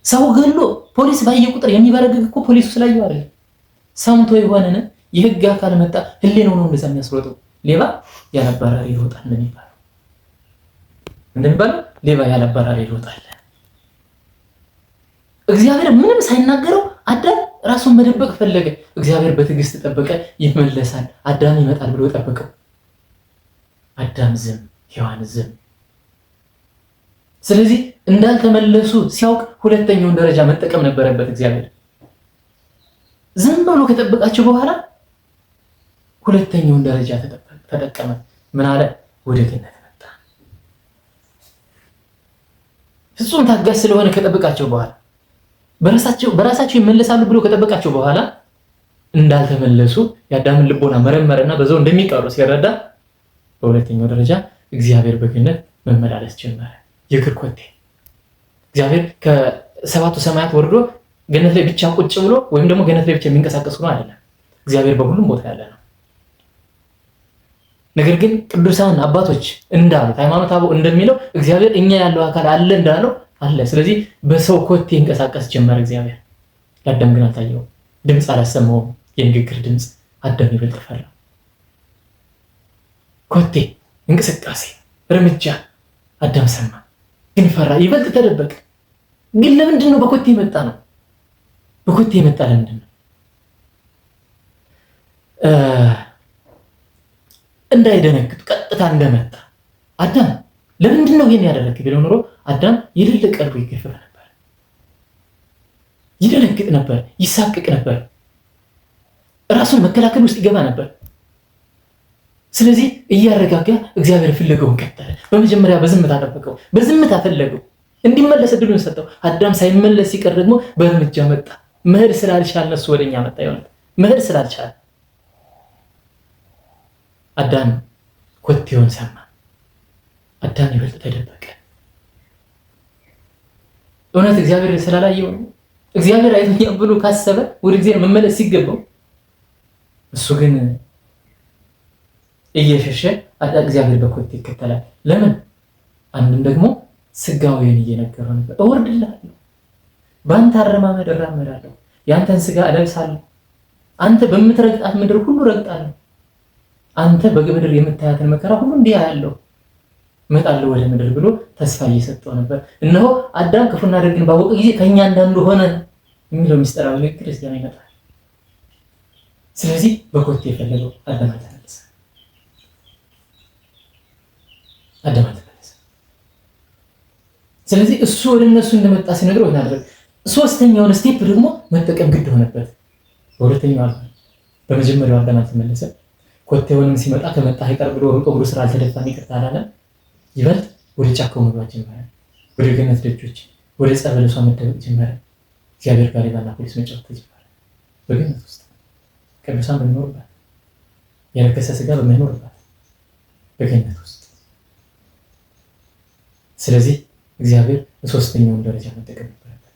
ሰው ገሎ ፖሊስ ባየ ቁጥር የሚበረግግ እኮ ፖሊሱ ስላየው አይደል? ሰምቶ የሆነን የህግ አካል መጣ ህሊናው ነው እንደዛ የሚያስሮጠው። ሌባ ያለባራሪ ይሮጣል ነው የሚባለው። እንደሚባለው ሌባ ያለባራሪ ይሮጣል። እግዚአብሔር ምንም ሳይናገረው አዳም ራሱን መደበቅ ፈለገ። እግዚአብሔር በትዕግስት ጠበቀ። ይመለሳል፣ አዳም ይመጣል ብሎ ጠበቀው። አዳም ዝም፣ ሔዋን ዝም። ስለዚህ እንዳልተመለሱ ሲያውቅ ሁለተኛውን ደረጃ መጠቀም ነበረበት እግዚአብሔር። ዝም ብሎ ከጠበቃቸው በኋላ ሁለተኛውን ደረጃ ተጠቀመ። ምን አለ? ወደ ገነት መጣ። ፍጹም ታጋሽ ስለሆነ ከጠበቃቸው በኋላ በራሳቸው ይመለሳሉ ብሎ ከጠበቃቸው በኋላ እንዳልተመለሱ የአዳምን ልቦና መረመረና በዛው እንደሚቀሩ ሲረዳ በሁለተኛው ደረጃ እግዚአብሔር በገነት መመላለስ ጀመረ። የእግር ኮቴ እግዚአብሔር ከሰባቱ ሰማያት ወርዶ ገነት ላይ ብቻ ቁጭ ብሎ ወይም ደግሞ ገነት ላይ ብቻ የሚንቀሳቀስ ነው አይደለም። እግዚአብሔር በሁሉም ቦታ ያለ ነው። ነገር ግን ቅዱሳን አባቶች እንዳሉት ሃይማኖት አበው እንደሚለው እግዚአብሔር እኛ ያለው አካል አለ እንዳለው አለ። ስለዚህ በሰው ኮቴ ይንቀሳቀስ ጀመረ እግዚአብሔር። ለአዳም ግን አልታየውም። ድምፅ አላሰማውም። የንግግር ድምፅ አዳም ይበልጥ ፈራ። ኮቴ፣ እንቅስቃሴ፣ እርምጃ አዳም ሰማ፣ ግን ፈራ፣ ይበልጥ ተደበቀ። ግን ለምንድን ነው በኮቴ የመጣ ነው? በኮቴ የመጣ ለምንድን ነው? እንዳይደነግጡ ቀጥታ እንደመጣ አዳም ለምንድን ነው ይሄን ያደረገው ቢለው ኖሮ አዳም የሌለ ቀልቡ ይገፈፍ ነበር፣ ይደነግጥ ነበር፣ ይሳቅቅ ነበር፣ ራሱን መከላከል ውስጥ ይገባ ነበር። ስለዚህ እያረጋጋ እግዚአብሔር ፍለገውን ቀጠለ። በመጀመሪያ በዝምታ ጠበቀው፣ በዝምታ ፈለገው፣ እንዲመለስ እድሉን ሰጠው። አዳም ሳይመለስ ሲቀር ደግሞ በእርምጃ መጣ። መሄድ ስላልቻለ እሱ ወደኛ መጣ። ይሆናል መሄድ ስላልቻለ አዳም ኮቴውን ሰማ። አዳም ይበልጥ ተደበቀ። እውነት እግዚአብሔር ስላላየው ነው። እግዚአብሔር አይቶኛል ብሎ ካሰበ ወደ እግዚአብሔር መመለስ ሲገባው እሱ ግን እየሸሸ እግዚአብሔር በኮቴ ይከተላል። ለምን? አንድም ደግሞ ስጋዊን እየነገረው ነበር። እወርድልሃለሁ፣ በአንተ አረማመድ እራመዳለሁ፣ ያንተን ስጋ እለብሳለሁ፣ አንተ በምትረግጣት ምድር ሁሉ ረግጣለሁ፣ አንተ በምድር የምታያትን መከራ ሁሉ እንዲህ ያለው እመጣለሁ ወደ ምድር ብሎ ተስፋ እየሰጠው ነበር። እነሆ አዳም ክፉና ደግን ባወቀ ጊዜ ከኛ እንዳንዱ ሆነ የሚለው ምስጢራዊ ንግግር እዚያ ይመጣል። ስለዚህ በኮቴ የፈለገው አዳም ተመለሰ። አዳም ተመለሰ። ስለዚህ እሱ ወደ እነሱ እንደመጣ ሲነግረው እናደርግ። ሶስተኛውን ስቴፕ ደግሞ መጠቀም ግድ ሆነበት። በሁለተኛው አልሆነ። በመጀመሪያው አዳም ተመለሰ። ኮቴውንም ሲመጣ ከመጣ አይቀር ብሎ እግሩ ስራ አልተደፋም፣ ይቅርታ አላለም። ይበልጥ ወደ ጫካው መግባት ጀመረ። ወደ ገነት ደጆች፣ ወደ ጸበለሷ መደበቅ ጀመረ። እግዚአብሔር ጋር ሌባና ፖሊስ መጫወት ጀመረ። በገነት ውስጥ ቅዱሳን በሚኖርባት፣ የረከሰ ስጋ በማይኖርባት በገነት ውስጥ። ስለዚህ እግዚአብሔር በሶስተኛውን ደረጃ መጠቀም ነበረበት።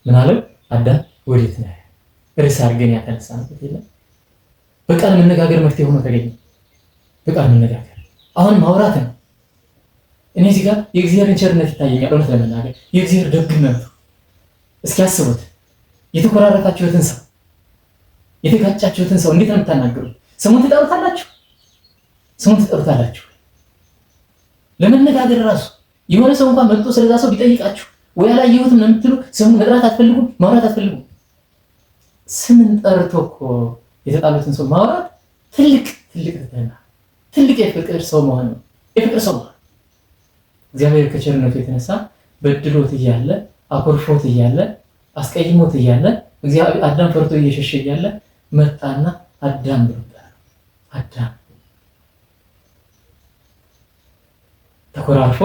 ምን አለው? አዳም ወዴት ነህ? ርዕስ አድርገን ያተነሳንበት የለም። በቃል መነጋገር መፍትሄ ሆኖ ተገኘ። በቃል መነጋገር አሁን ማውራት ነው። እኔ እዚህ ጋር የእግዚአብሔርን ቸርነት ይታየኛል። እውነት ለመናገር የእግዚአብሔር ደግነቱ እስኪ አስቡት። የተኮራረታችሁትን ሰው፣ የተጋጫችሁትን ሰው እንዴት ነው የምታናገሩት? ስሙን ትጠሩታላችሁ? ስሙን ትጠሩታላችሁ? ለመነጋገር ራሱ የሆነ ሰው እንኳን መጥቶ ስለዛ ሰው ቢጠይቃችሁ ወይ አላየሁትም ነው የምትሉ ስሙን መጥራት አትፈልጉም፣ ማውራት አትፈልጉም። ስምን ጠርቶ እኮ የተጣሉትን ሰው ማውራት ትልቅ ትህትና፣ ትልቅ የፍቅር ሰው መሆን ነው። የፍቅር ሰው መሆን እግዚአብሔር ከቸርነቱ የተነሳ በድሎት እያለ አኮርፎት እያለ አስቀይሞት እያለ እግዚአብሔር አዳም ፈርቶ እየሸሸ እያለ መጣና አዳም ብሎ አዳም ተኮራርፎ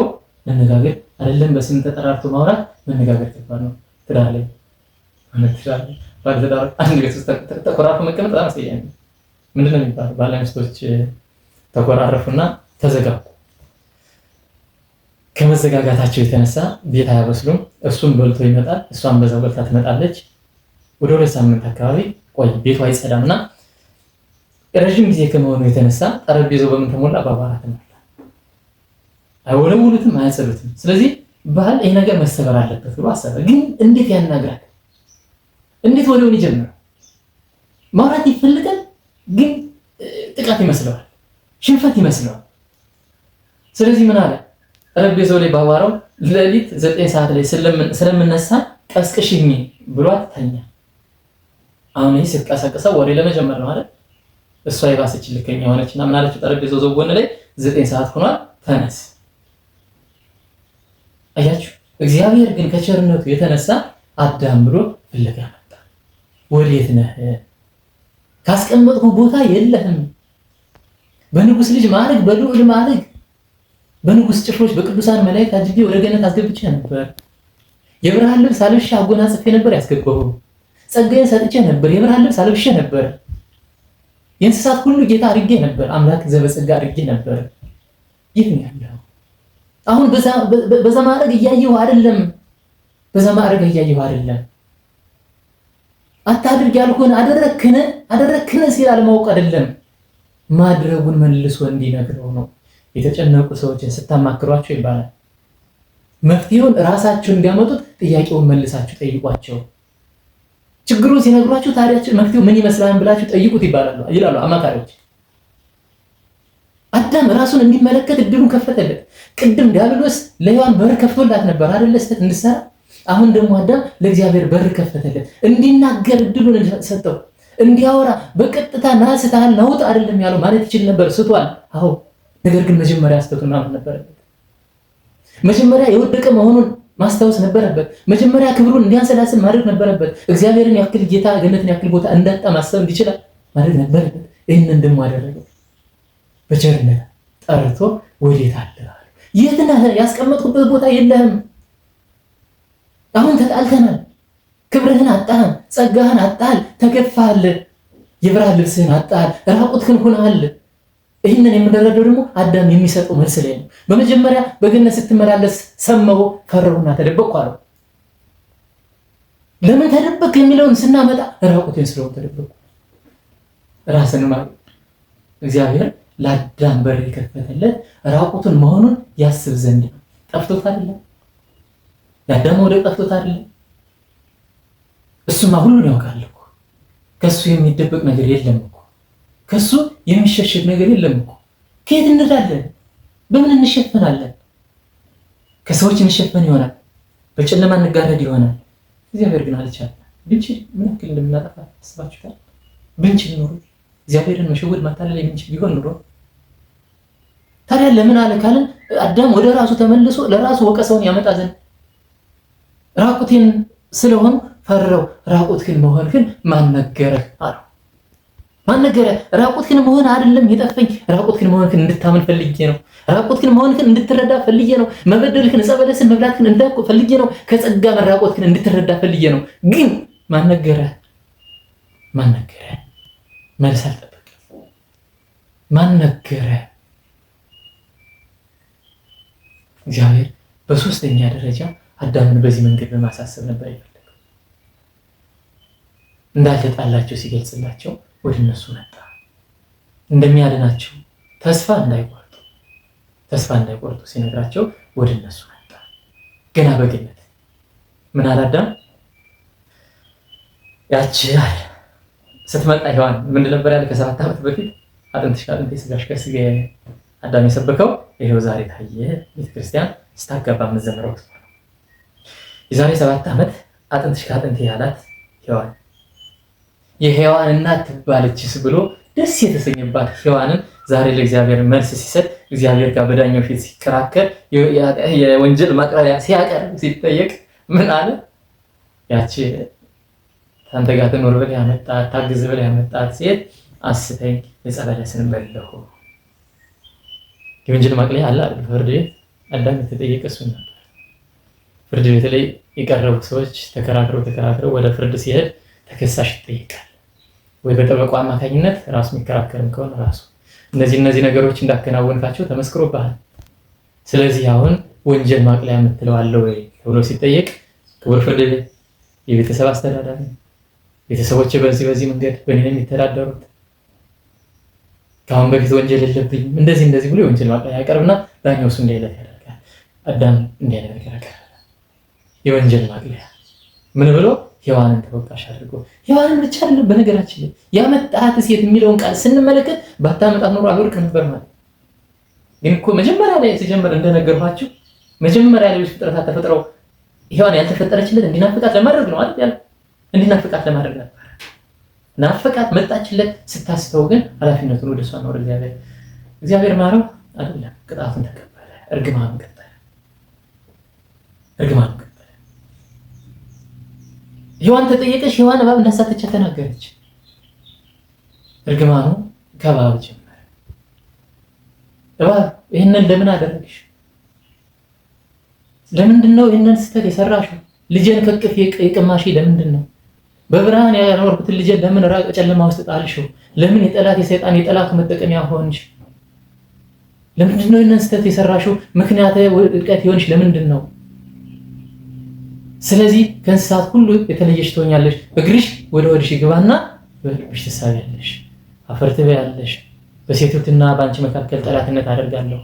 መነጋገር አይደለም። በስም ተጠራርቶ ማውራት መነጋገር ከባድ ነው። ትዳር ላይ አንድ ቤት ውስጥ ተኮራርፎ መቀመጥ በጣም አስቀያሚ ነው። ምንድነው የሚባለው? ባልና ሚስቶች ተኮራረፉና ተዘጋጉ። ከመዘጋጋታቸው የተነሳ ቤት አያበስሉም። እሱም በልቶ ይመጣል፣ እሷም በዛው በልታ ትመጣለች። ወደ 2 ሳምንት አካባቢ ቆይ ቤቱ አይጸዳምና ረጅም ጊዜ ከመሆኑ የተነሳ ጠረጴዛው በምን ተሞላ? በአቧራ ተሞላ። አይወለውሉትም፣ አያጸዱትም። ስለዚህ ባል ይሄ ነገር መሰበር አለበት ብሎ አሰበ። ግን እንዴት ያናግራል? እንዴት ወሬውን ይጀምራል? ማውራት ይፈልጋል፣ ግን ጥቃት ይመስለዋል፣ ሽንፈት ይመስለዋል። ስለዚህ ምን አለ? ጠረጴዛው ላይ ባቧራው ሌሊት 9 ሰዓት ላይ ስለምነሳ ቀስቅሽኝ ብሏት ተኛ። አሁን ይሄ ስትቀሰቅሰው ወሬ ለመጀመር ነው አይደል? እሷ የባሰች ልከኛ ሆነችና ምን አለችው? ጠረጴዛው ዘጎን ላይ 9 ሰዓት ሆኗል፣ ተነስ። አያችሁ፣ እግዚአብሔር ግን ከቸርነቱ የተነሳ አዳም ብሎ ፍለጋ መጣ። ወዴት ነህ? ካስቀመጥኩ ቦታ የለህም። በንጉስ ልጅ ማዕረግ፣ በልዑል ማዕረግ፣ በንጉስ ጭፍሮች፣ በቅዱሳን መላእክት አጅቤ ወደ ገነት አስገብቼ ነበር። የብርሃን ልብስ አልብሼ አጎናጽፌ ነበር ያስገባሁ። ጸጋዬን ሰጥቼ ነበር፣ የብርሃን ልብስ አልብሼ ነበር። የእንስሳት ሁሉ ጌታ አድርጌ ነበር፣ አምላክ ዘበጸጋ አድርጌ ነበር። የት ነው ያለው? አሁን በዛ ማዕረግ እያየሁ አይደለም፣ በዛ ማዕረግ እያየሁ አይደለም። አታድርግ ያልኩህን አደረክን ሲል አለማወቅ አይደለም፣ ማድረጉን መልሶ እንዲነግረው ነው። የተጨነቁ ሰዎችን ስታማክሯቸው ይባላል መፍትሄውን ራሳቸው እንዲያመጡት ጥያቄውን መልሳችሁ ጠይቋቸው። ችግሩን ሲነግሯችሁ ታዲያ መፍትሄው ምን ይመስላል ብላችሁ ጠይቁት ይላሉ አማካሪዎች። አዳም ራሱን እንዲመለከት እድሉን ከፈተለት። ቅድም ዲያብሎስ ለሔዋን በር ከፍቶላት ነበር አይደል? ስህተት እንድትሰራ። አሁን ደግሞ አዳም ለእግዚአብሔር በር ከፈተለት፣ እንዲናገር እድሉን ሰጠው፣ እንዲያወራ። በቀጥታ ናስተሃል ናውጥ አይደለም ያለው ማለት ይችል ነበር፣ ስቷል። አዎ፣ ነገር ግን መጀመሪያ ስህተቱን ማመን ነበረበት። መጀመሪያ የወደቀ መሆኑን ማስታወስ ነበረበት። መጀመሪያ ክብሩን እንዲያንሰላስል ማድረግ ነበረበት። እግዚአብሔርን ያክል ጌታ፣ ገነትን ያክል ቦታ እንዳጣ ማሰብ እንዲችላል ማድረግ ነበረበት። ይህንን ደግሞ አደረገው። በቸርነት ጠርቶ ወዴት አለ? የት ነህ? ያስቀመጥኩበት ቦታ የለህም። አሁን ተጣልተናል። ክብርህን አጣህ፣ ጸጋህን አጣህ፣ ተገፋሃል፣ የብርሃን ልብስህን አጣህ፣ ራቁትህን ሆነሃል። ይህንን የምንረዳው ደግሞ አዳም የሚሰጠው መልስ ላይ ነው። በመጀመሪያ በገነት ስትመላለስ ሰማሁ፣ ፈራሁና ተደበቅኩ አለው። ለምን ተደበቅ የሚለውን ስናመጣ ራቁቴን ስለሆነ ተደበቅኩ። ራስን ማለት እግዚአብሔር ለአዳም በር የከፈተለት ራቁቱን መሆኑን ያስብ ዘንድ ነው። ጠፍቶት አይደለም፣ የአዳም ወደ ጠፍቶት አይደለም። እሱማ ሁሉን ያውቃል እኮ። ከሱ የሚደበቅ ነገር የለም እኮ። ከሱ የሚሸሸግ ነገር የለም እኮ። ከየት እንሄዳለን? በምን እንሸፈናለን? ከሰዎች እንሸፈን ይሆናል፣ በጨለማ እንጋረድ ይሆናል። እግዚአብሔር ግን አልቻለም። ብንችል ምን ያክል እንደምናጠፋ አስባችሁታል? ብንችል ኖሮ እግዚአብሔርን መሸወድ ማታለል የምንችል ቢሆን ኖሮ ታዲያ ለምን አለ ካልን አዳም ወደ ራሱ ተመልሶ ለራሱ ወቀሰውን ያመጣ ዘንድ ራቁቴን ስለሆን ፈረው። ራቁትህን መሆንህን ማን ነገረህ አለው። ማን ነገረህ? ራቁትህን መሆን አይደለም የጠፈኝ፣ ራቁትህን መሆንህን እንድታምን ፈልጌ ነው። ራቁትህን መሆንህን እንድትረዳ ፈልጌ ነው። መበደልህን፣ ዕፀ በለስን መብላትህን እንዳውቅ ፈልጌ ነው። ከጸጋ መራቆትህን እንድትረዳ ፈልጌ ነው። ግን ማን ነገረህ? ማን ነገረህ? መልስ አልጠበቅም። ማን ነገረህ? እግዚአብሔር በሶስተኛ ደረጃ አዳምን በዚህ መንገድ በማሳሰብ ነበር የፈለገው። እንዳልተጣላቸው ሲገልጽላቸው ወደ እነሱ መጣ። እንደሚያድናቸው ተስፋ እንዳይቆርጡ ሲነግራቸው ወደ እነሱ መጣ። ገና በገነት ምን አላዳም ያቺ ስትመጣ ሔዋን ምንድን ነበር ያለ? ከ7 ዓመት በፊት አጥንትሽ ከአጥንቴ ስጋሽ ከስጋዬ አዳም የሰበከው ይሄው ዛሬ ታየ። ቤተክርስቲያን ስታጋባ የምትዘምረው ነው። የዛሬ 7 ዓመት አጥንትሽ ከአጥንቴ ያላት ሔዋን የሔዋን እናት ትባለችስ ብሎ ደስ የተሰኘባት ሔዋንን ዛሬ ለእግዚአብሔር መልስ ሲሰጥ እግዚአብሔር ጋር በዳኛው ፊት ሲከራከር የወንጀል ማቅረቢያ ሲያቀርብ ሲጠየቅ ምን አለ? ያቺ ታንተ ጋር ትኖር ብለህ ያመጣት ታግዝ ብለህ ያመጣት ሴት አስተኝ ዕፀ በለስን በላሁ። የወንጀል ማቅለያ አለ አይደል? ፍርድ ቤት አዳም የተጠየቀ እሱ ነበር። ፍርድ ቤት ላይ የቀረቡ ሰዎች ተከራክረው ወደ ፍርድ ሲሄድ ተከሳሽ ይጠይቃል ወይ በጠበቃው አማካኝነት ራሱ የሚከራከርም ከሆነ ራሱ እነዚህ ነገሮች እንዳከናወንካቸው ተመስክሮብሃል። ስለዚህ አሁን ወንጀል ማቅለያ የምትለው አለ ወይ ተብሎ ሲጠየቅ ክቡር ፍርድ ቤት የቤተሰብ አስተዳዳሪ ቤተሰቦች በዚህ መንገድ በእኔ ነው የሚተዳደሩት፣ ከአሁን በፊት ወንጀል የለብኝም እንደዚህ ብሎ የወንጀል ማቅለያ ያቀርብና ዳኛው እሱ እንዲያይለት ያደርጋል። አዳም እንዲያይለት ነገር ያቀርባል። የወንጀል ማቅለያ ምን ብሎ ሔዋንን ተወቃሽ አድርጎ ሔዋንን ብቻ አይደለም። በነገራችን ላይ ያመጣት ሴት የሚለውን ቃል ስንመለከት ባታመጣት ኖሮ አልወድቅ ነበር ማለት ግን እኮ መጀመሪያ ላይ ሲጀምር እንደነገርኳችሁ መጀመሪያ ላይ ፍጥረታት ተፈጥረው ሔዋን ያልተፈጠረችለት እንዲናፍቃት ለማድረግ ነው አይደል? እንዲናፍቃት ለማድረግ ነበር። ናፍቃት መጣችለት። ስታስተው ግን ኃላፊነቱን ወደ እሷ ነው ወደ እግዚአብሔር ማረው አይደለም። ቅጣቱን ተቀበለ። እርግማኑን ቀጠለ። ሔዋን ተጠየቀች። ሔዋን እባብ እንዳሳተቻት ተናገረች። እርግማኑ ከእባብ ጀመረ። እባብ ይህንን ለምን አደረግሽ? ለምንድን ነው ይህንን ስህተት የሰራሽው? ልጄን ከቅፍ የቅማሽ ለምንድን ነው? በብርሃን ያኖርኩትን ልጄን ለምን ጨለማ ውስጥ ጣልሽው? ለምን የሰይጣን የጠላቱ መጠቀሚያ ሆንሽ? ለምንድን ነው ይህንን ስህተት የሰራሽው? ምክንያት ውድቀት ይሆንሽ ለምንድን ነው? ስለዚህ ከእንስሳት ሁሉ የተለየሽ ትሆኛለሽ። እግርሽ ወደ ሆድሽ ይግባና በልብሽ ትሳቢያለሽ፣ አፈር ትበያለሽ። በሴቲቱና በአንቺ መካከል ጠላትነት አደርጋለሁ።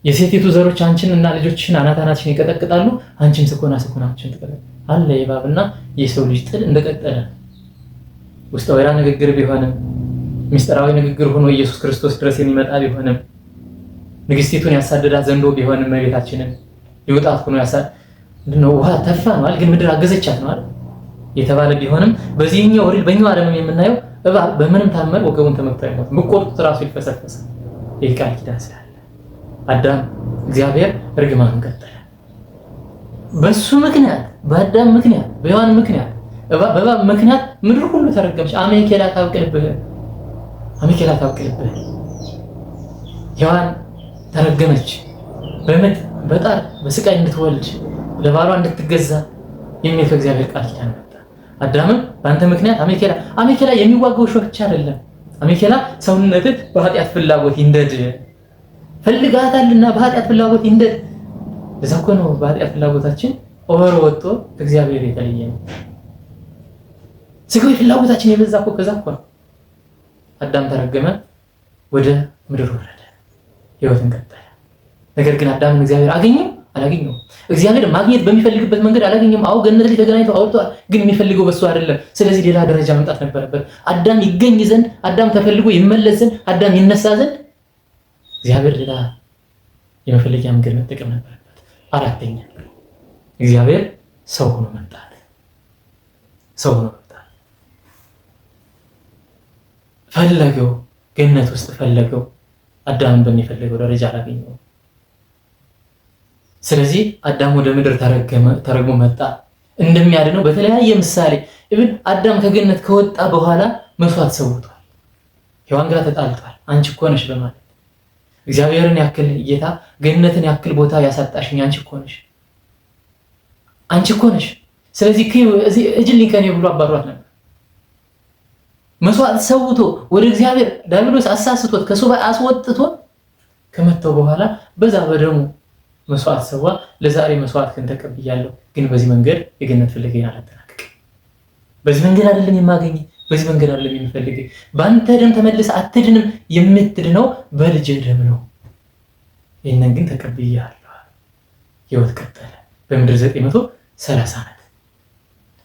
የሴቲቱ ዘሮች አንቺን እና ልጆችሽን አናታናትሽን ይቀጠቅጣሉ፣ አንቺም ስኮናችሁን ትቀጠቅጣለሽ አለ። የእባብና የሰው ልጅ ጥል እንደቀጠለ ውስጠ ወይራ ንግግር ቢሆንም ምስጢራዊ ንግግር ሆኖ ኢየሱስ ክርስቶስ ድረስ የሚመጣ ቢሆንም ንግስቲቱን ያሳደዳት ዘንዶ ቢሆንም እመቤታችንን ይወጣት ሆኖ ምንድነው ውሃ ተፋ ነው አይደል? ግን ምድር አገዘቻት ነው አይደል የተባለ ቢሆንም በዚህኛው ወሪል በእኛው ዓለም የምናየው እባብ በምንም ታመር ወገቡን ተመክቶ አይሞት ምቆርጡት ራሱ ይፈሰፈሳል። ይህ ቃል ኪዳን ስላለ አዳም እግዚአብሔር እርግማኑን ቀጠለ። በሱ ምክንያት በአዳም ምክንያት በሔዋን ምክንያት በእባብ ምክንያት ምድር ሁሉ ተረገመች። አሜኬላ ታብቅልብህ ሔዋን ተረገመች። በምጥ በጣር በስቃይ እንድትወልድ ለባሏ እንድትገዛ የሚል ከእግዚአብሔር ቃል ኪዳን መጣ። አዳምም በአንተ ምክንያት አሜኬላ የሚዋጋው ሾህ ብቻ አይደለም። አሜኬላ ሰውነትህ በኃጢአት ፍላጎት ይንደድ ፈልጋታልና በኃጢአት ፍላጎት ይንደድ። ለዛ እኮ ነው በኃጢአት ፍላጎታችን ኦቨር ወጥቶ እግዚአብሔር የተለየ ነው። ስጋዊ ፍላጎታችን የበዛ እኮ ከዛ እኮ ነው። አዳም ተረገመ፣ ወደ ምድር ወረደ፣ ሕይወትን ቀጠለ። ነገር ግን አዳምን እግዚአብሔር አላገኘው። እግዚአብሔር ማግኘት በሚፈልግበት መንገድ አላገኘም። አው ገነት ላይ ተገናኝተው አውርቷል፣ ግን የሚፈልገው በሱ አይደለም። ስለዚህ ሌላ ደረጃ መምጣት ነበረበት። አዳም ይገኝ ዘንድ፣ አዳም ተፈልጎ ይመለስ ዘንድ፣ አዳም ይነሳ ዘንድ እግዚአብሔር ሌላ የመፈለጊያ መንገድ መጠቀም ነበረበት። አራተኛ እግዚአብሔር ሰው ሆኖ መጣ። ፈለገው፣ ገነት ውስጥ ፈለገው። አዳምን በሚፈልገው ደረጃ አላገኘው። ስለዚህ አዳም ወደ ምድር ተረግሞ መጣ። እንደሚያድነው በተለያየ ምሳሌ ኢብን አዳም ከገነት ከወጣ በኋላ መስዋዕት ሰውቷል። ሔዋን ጋር ተጣልቷል። አንቺ እኮ ነሽ በማለት እግዚአብሔርን ያክል ጌታ ገነትን ያክል ቦታ ያሳጣሽኝ አንቺ እኮ ነሽ። ስለዚህ እዚህ እጅልኝ ከኔ ብሎ አባሯት ነበር። መስዋዕት ሰውቶ ወደ እግዚአብሔር ዳቢሎስ አሳስቶት ከሱባኤ አስወጥቶ ከመተው በኋላ በዛ በደሙ መስዋዕት ሰዋ። ለዛሬ መስዋዕትህን ተቀብያለሁ፣ ግን በዚህ መንገድ የገነት ፍለጋዬን አላጠናቅቅም። በዚህ መንገድ አይደለም የማገኝ፣ በዚህ መንገድ አይደለም የምፈልግ። በአንተ ደም ተመልሰህ አትድንም፣ የምትድነው በልጅ ደም ነው። ይህንን ግን ተቀብያለሁ። ሕይወት ቀጠለ። በምድር 930 ዓመት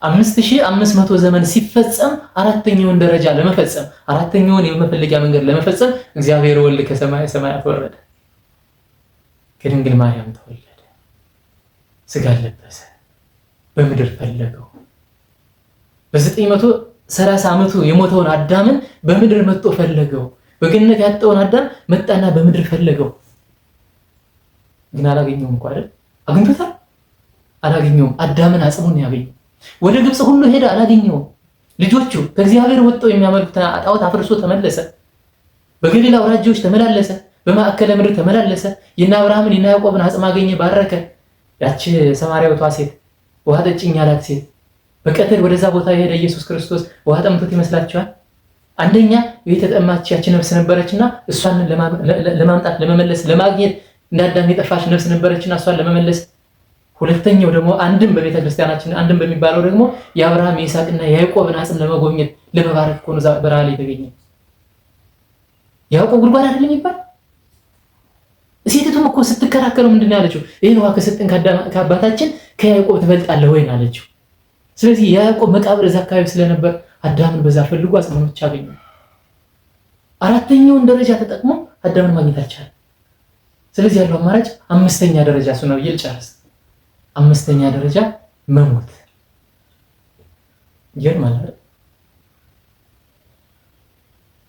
5500 ዘመን ሲፈጸም አራተኛውን ደረጃ ለመፈጸም አራተኛውን የመፈለጊያ መንገድ ለመፈጸም እግዚአብሔር ወልድ ከሰማይ ሰማያት ወረደ፣ ከድንግል ማርያም ተወለደ። ስጋ ለበሰ፣ በምድር ፈለገው። በ930 ዓመቱ የሞተውን አዳምን በምድር መጥቶ ፈለገው። በገነት ያጣውን አዳም መጣና በምድር ፈለገው። ግን አላገኘውም እኮ አይደል? አግኝቶታል? አላገኘውም። አዳምን አጽሙን ያገኘው። ወደ ግብፅ ሁሉ ሄደ፣ አላገኘውም። ልጆቹ ከእግዚአብሔር ወጥተው የሚያመልኩት ጣዖት አፍርሶ ተመለሰ። በገሊላ አውራጃዎች ተመላለሰ፣ በማዕከለ ምድር ተመላለሰ። የእነ አብርሃምን የእነ ያዕቆብን አጽም አገኘ፣ ባረከ። ያቺ ሰማርያዊቷ ሴት ውሃ ጠጭኝ ያላት ሴት በቀትር ወደዛ ቦታ የሄደ ኢየሱስ ክርስቶስ ውሃ ጠምቶት ይመስላችኋል? አንደኛ የተጠማች ያቺ ነፍስ ነበረችና እሷን ለማምጣት ለመመለስ ለማግኘት እንዳዳም የጠፋች ነፍስ ነበረችና እሷን ለመመለስ። ሁለተኛው ደግሞ አንድም በቤተ ክርስቲያናችን አንድም በሚባለው ደግሞ የአብርሃም የይስሐቅና የያዕቆብን አጽም ለመጎብኘት ለመባረክ እኮ ነው በረሃ ላይ የተገኘ። ያዕቆብ ጉድጓድ አይደለም የሚባል። ሴቲቱም እኮ ስትከራከረው ምንድን ነው ያለችው? ይህን ውሃ ከሰጠን ከአባታችን ከያዕቆብ ትበልጣለህ ወይ አለችው። ስለዚህ የያዕቆብ መቃብር እዛ አካባቢ ስለነበር አዳምን በዛ ፈልጎ አጽሙን ብቻ አገኘ። አራተኛውን ደረጃ ተጠቅሞ አዳምን ማግኘት አልቻለም። ስለዚህ ያለው አማራጭ አምስተኛ ደረጃ እሱ ነው። ይልጨርስ አምስተኛ ደረጃ መሞት። ይገርማል አይደል?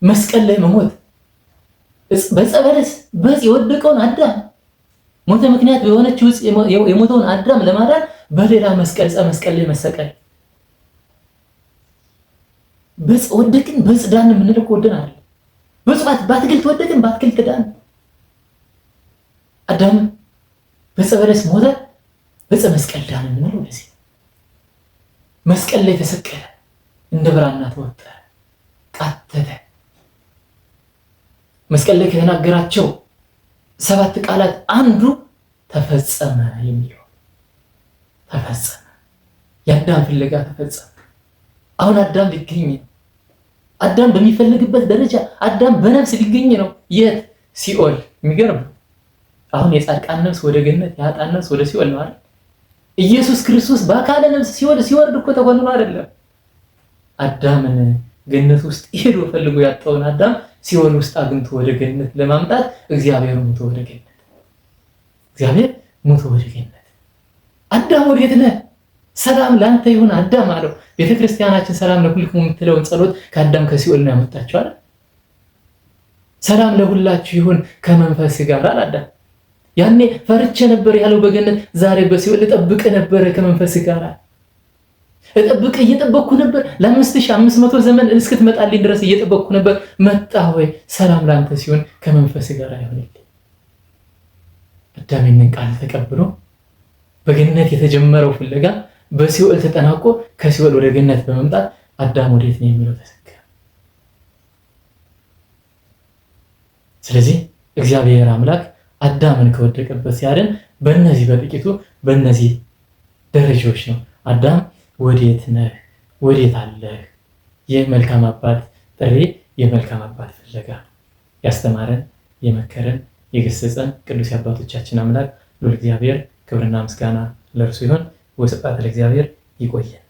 መስቀል ላይ መሞት። በዕፀ በለስ በዕፅ የወደቀውን አዳም ሞተ ምክንያት የሆነችው የሞተውን አዳም ለማዳን በሌላ መስቀል ዕፀ መስቀል ላይ መሰቀል። በዕፅ ወደቅን በዕፅ ዳን የምንለው ወደን አይደል? በዕፅዋት በአትክልት ወደቅን በአትክልት ዳን። አዳም በዕፀ በለስ ሞተ፣ በዕፀ መስቀል ዳን የምንለው ለዚህ መስቀል ላይ ተሰቀለ፣ እንደ ብራና ተወጠረ፣ ቃተተ። መስቀል ላይ ከተናገራቸው 7 ቃላት አንዱ ተፈጸመ የሚለው ተፈጸመ። የአዳም ፍለጋ ተፈጸመ። አሁን አዳም ሊገኝ ነው። አዳም በሚፈልግበት ደረጃ አዳም በነፍስ ሊገኝ ነው። የት? ሲኦል። የሚገርም አሁን የጻድቃን ነፍስ ወደ ገነት፣ የኃጥአን ነፍስ ወደ ሲኦል ነው አይደል? ኢየሱስ ክርስቶስ በአካለ ነፍስ ሲኦል ሲወርድ እኮ ተኮንኖ አይደለም። አዳምን ገነት ውስጥ ሄዶ ፈልጎ ያጣውን አዳም ሲኦል ውስጥ አግኝቶ ወደ ገነት ለማምጣት እግዚአብሔር ሞቶ ወደ ገነት፣ እግዚአብሔር ሞቶ ወደ ገነት። አዳም ወዴት ነህ? ሰላም ላንተ ይሁን አዳም አለው። ቤተክርስቲያናችን ሰላም ለሁልክሙ የምትለውን ጸሎት ከአዳም ከሲኦል ነው ያመጣችው አይደል? ሰላም ለሁላችሁ ይሁን ከመንፈስ ጋር አላዳም። ያኔ ፈርቼ ነበር ያለው በገነት፣ ዛሬ በሲኦል እጠብቅ ነበር ከመንፈስ ጋር እየጠበቅኩ ነበር። ለ5500 ዘመን እስክትመጣልኝ ድረስ እየጠበቅኩ ነበር። መጣ ሆይ ሰላም ላንተ ሲሆን ከመንፈስ ጋር ይሁንልኝ። አዳም ይህንን ቃል ተቀብሎ በገነት የተጀመረው ፍለጋ በሲኦል ተጠናቆ ከሲኦል ወደ ገነት በመምጣት አዳም ወዴት ነው የሚለው ተዘጋ። ስለዚህ እግዚአብሔር አምላክ አዳምን ከወደቀበት ሲያድን በእነዚህ በጥቂቱ በእነዚህ ደረጃዎች ነው። አዳም ወዴት ነህ? ወዴት አለህ? የመልካም አባት ጥሪ፣ የመልካም አባት ፍለጋ ያስተማረን የመከረን የገሰጸን ቅዱስ አባቶቻችን አምላክ ልዑል እግዚአብሔር ክብርና ምስጋና ለእርሱ ይሁን። ወስብሐት ለእግዚአብሔር። ይቆየን።